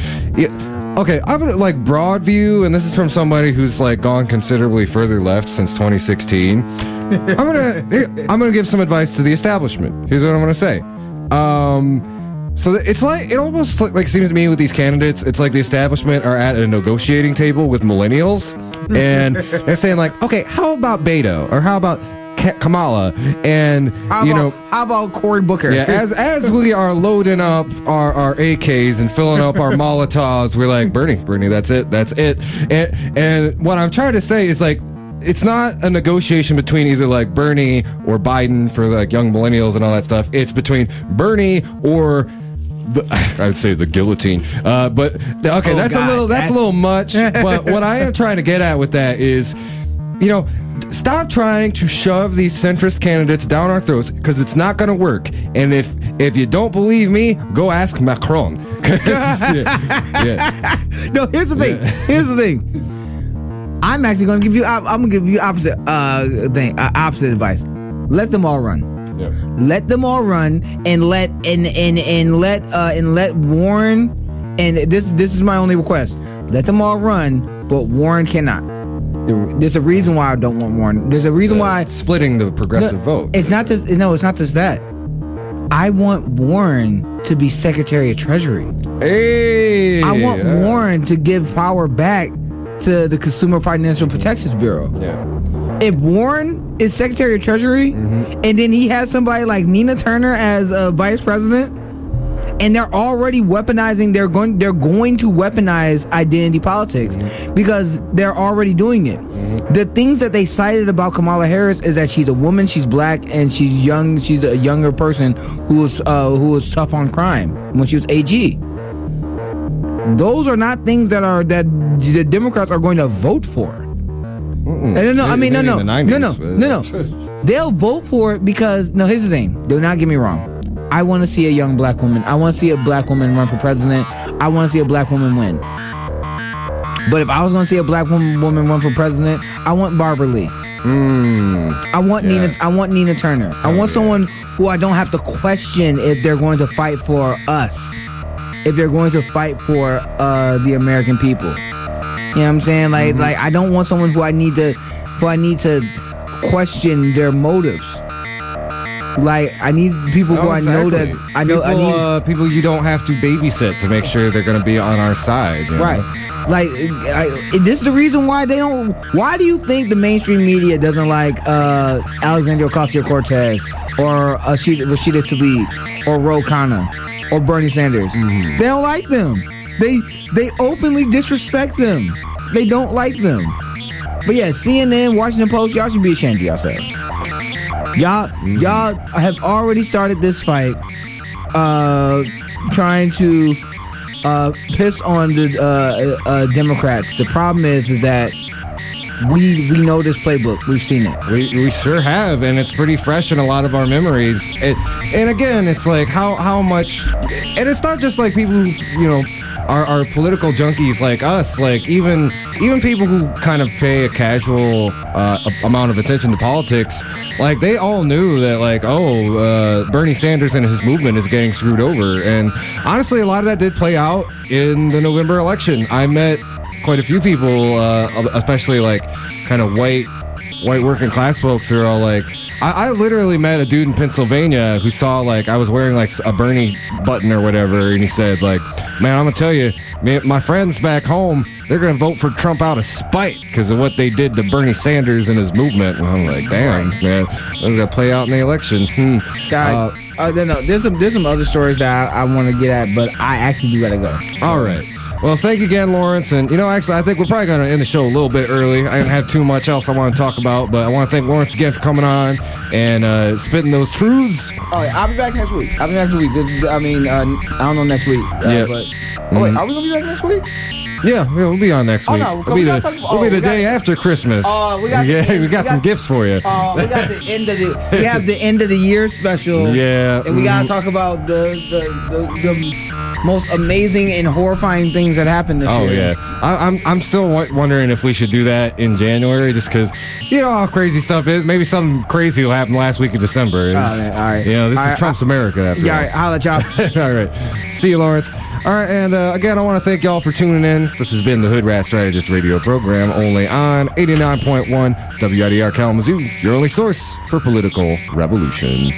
okay, I'm gonna like broad view, and this is from somebody who's like gone considerably further left since 2016. I'm gonna give some advice to the establishment. Here's what I'm gonna say. So it's like, it almost like seems to me with these candidates, it's like the establishment are at a negotiating table with millennials, and they're saying like, okay, how about Beto, or how about Kamala, and how about Cory Booker? Yeah, as we are loading up our AKs and filling up our Molotovs, we're like, Bernie, that's it. And what I'm trying to say is like, it's not a negotiation between either like Bernie or Biden for like young millennials and all that stuff. It's between Bernie or I would say the guillotine. But okay, that's a little much. But what I am trying to get at with that is, stop trying to shove these centrist candidates down our throats, because it's not going to work. And if you don't believe me, go ask Macron. No, here's the thing. I'm actually going to give you. I'm going to give you opposite opposite advice. Let them all run. Yeah. Let them all run, and let Warren. And this is my only request. Let them all run, but Warren cannot. There's a reason why I don't want Warren. There's a reason why splitting the progressive vote. It's not just that. I want Warren to be Secretary of Treasury. Hey, I want Warren to give power back to the Consumer Financial Protection Bureau. Yeah. If Warren is Secretary of Treasury, and then he has somebody like Nina Turner as Vice President, and they're already weaponizing, they're going to weaponize identity politics because they're already doing it. The things that they cited about Kamala Harris is that she's a woman, she's black, and she's young. She's a younger person who was tough on crime when she was AG. Those are not things that the Democrats are going to vote for. No. They'll vote for it because, here's the thing. Do not get me wrong. I want to see a young black woman. I want to see a black woman run for president. I want to see a black woman win. But if I was going to see a black woman run for president, I want Barbara Lee. I want Nina Turner. I want someone who I don't have to question if they're going to fight for us. If they're going to fight for the American people. You know what I'm saying? Like I don't want someone who I need to question their motives. Like, I need people who I know that I need people you don't have to babysit to make sure they're going to be on our side. Right. Like, this is the reason why they don't. Why do you think the mainstream media doesn't like Alexandria Ocasio-Cortez or Rashida Tlaib or Ro Khanna or Bernie Sanders? They don't like them. They openly disrespect them. They don't like them. But yeah, CNN, Washington Post, y'all should be ashamed of yourselves. Y'all have already started this fight, trying to piss on the Democrats. The problem is that we know this playbook. We've seen it. We sure have, and it's pretty fresh in a lot of our memories. And again, it's like how much, and it's not just like people who are political junkies like us. Like even people who kind of pay a casual amount of attention to politics, like they all knew that Bernie Sanders and his movement is getting screwed over. And honestly, a lot of that did play out in the November election. I met quite a few people, especially like kind of white working class folks, who are all like, I literally met a dude in Pennsylvania who saw, like, I was wearing, like, a Bernie button or whatever, and he said, like, man, I'm going to tell you, my friends back home, they're going to vote for Trump out of spite because of what they did to Bernie Sanders and his movement. And I'm like, damn, man, that's going to play out in the election. Guy, there's some other stories that I want to get at, but I actually do got to go. All right. Well, thank you again, Lawrence. And, actually, I think we're probably going to end the show a little bit early. I don't have too much else I want to talk about, but I want to thank Lawrence again for coming on and spitting those truths. Oh, yeah, I'll be back next week. I don't know next week. But wait, are we going to be back next week? Yeah, we'll be on next week. No, we'll be the day after Christmas. We got some gifts for you. We got we have the end of the year special. Yeah, and we gotta talk about the most amazing and horrifying things that happened this year. Oh yeah, I'm still wondering if we should do that in January, just because how crazy stuff is. Maybe something crazy will happen last week of December. All right. This is Trump's America. After all. All right, holla, y'all. All right, see you, Lawrence. All right, and again, I want to thank y'all for tuning in. This has been the Hoodrat Strategist radio program, only on 89.1 WIDR Kalamazoo, your only source for political revolution.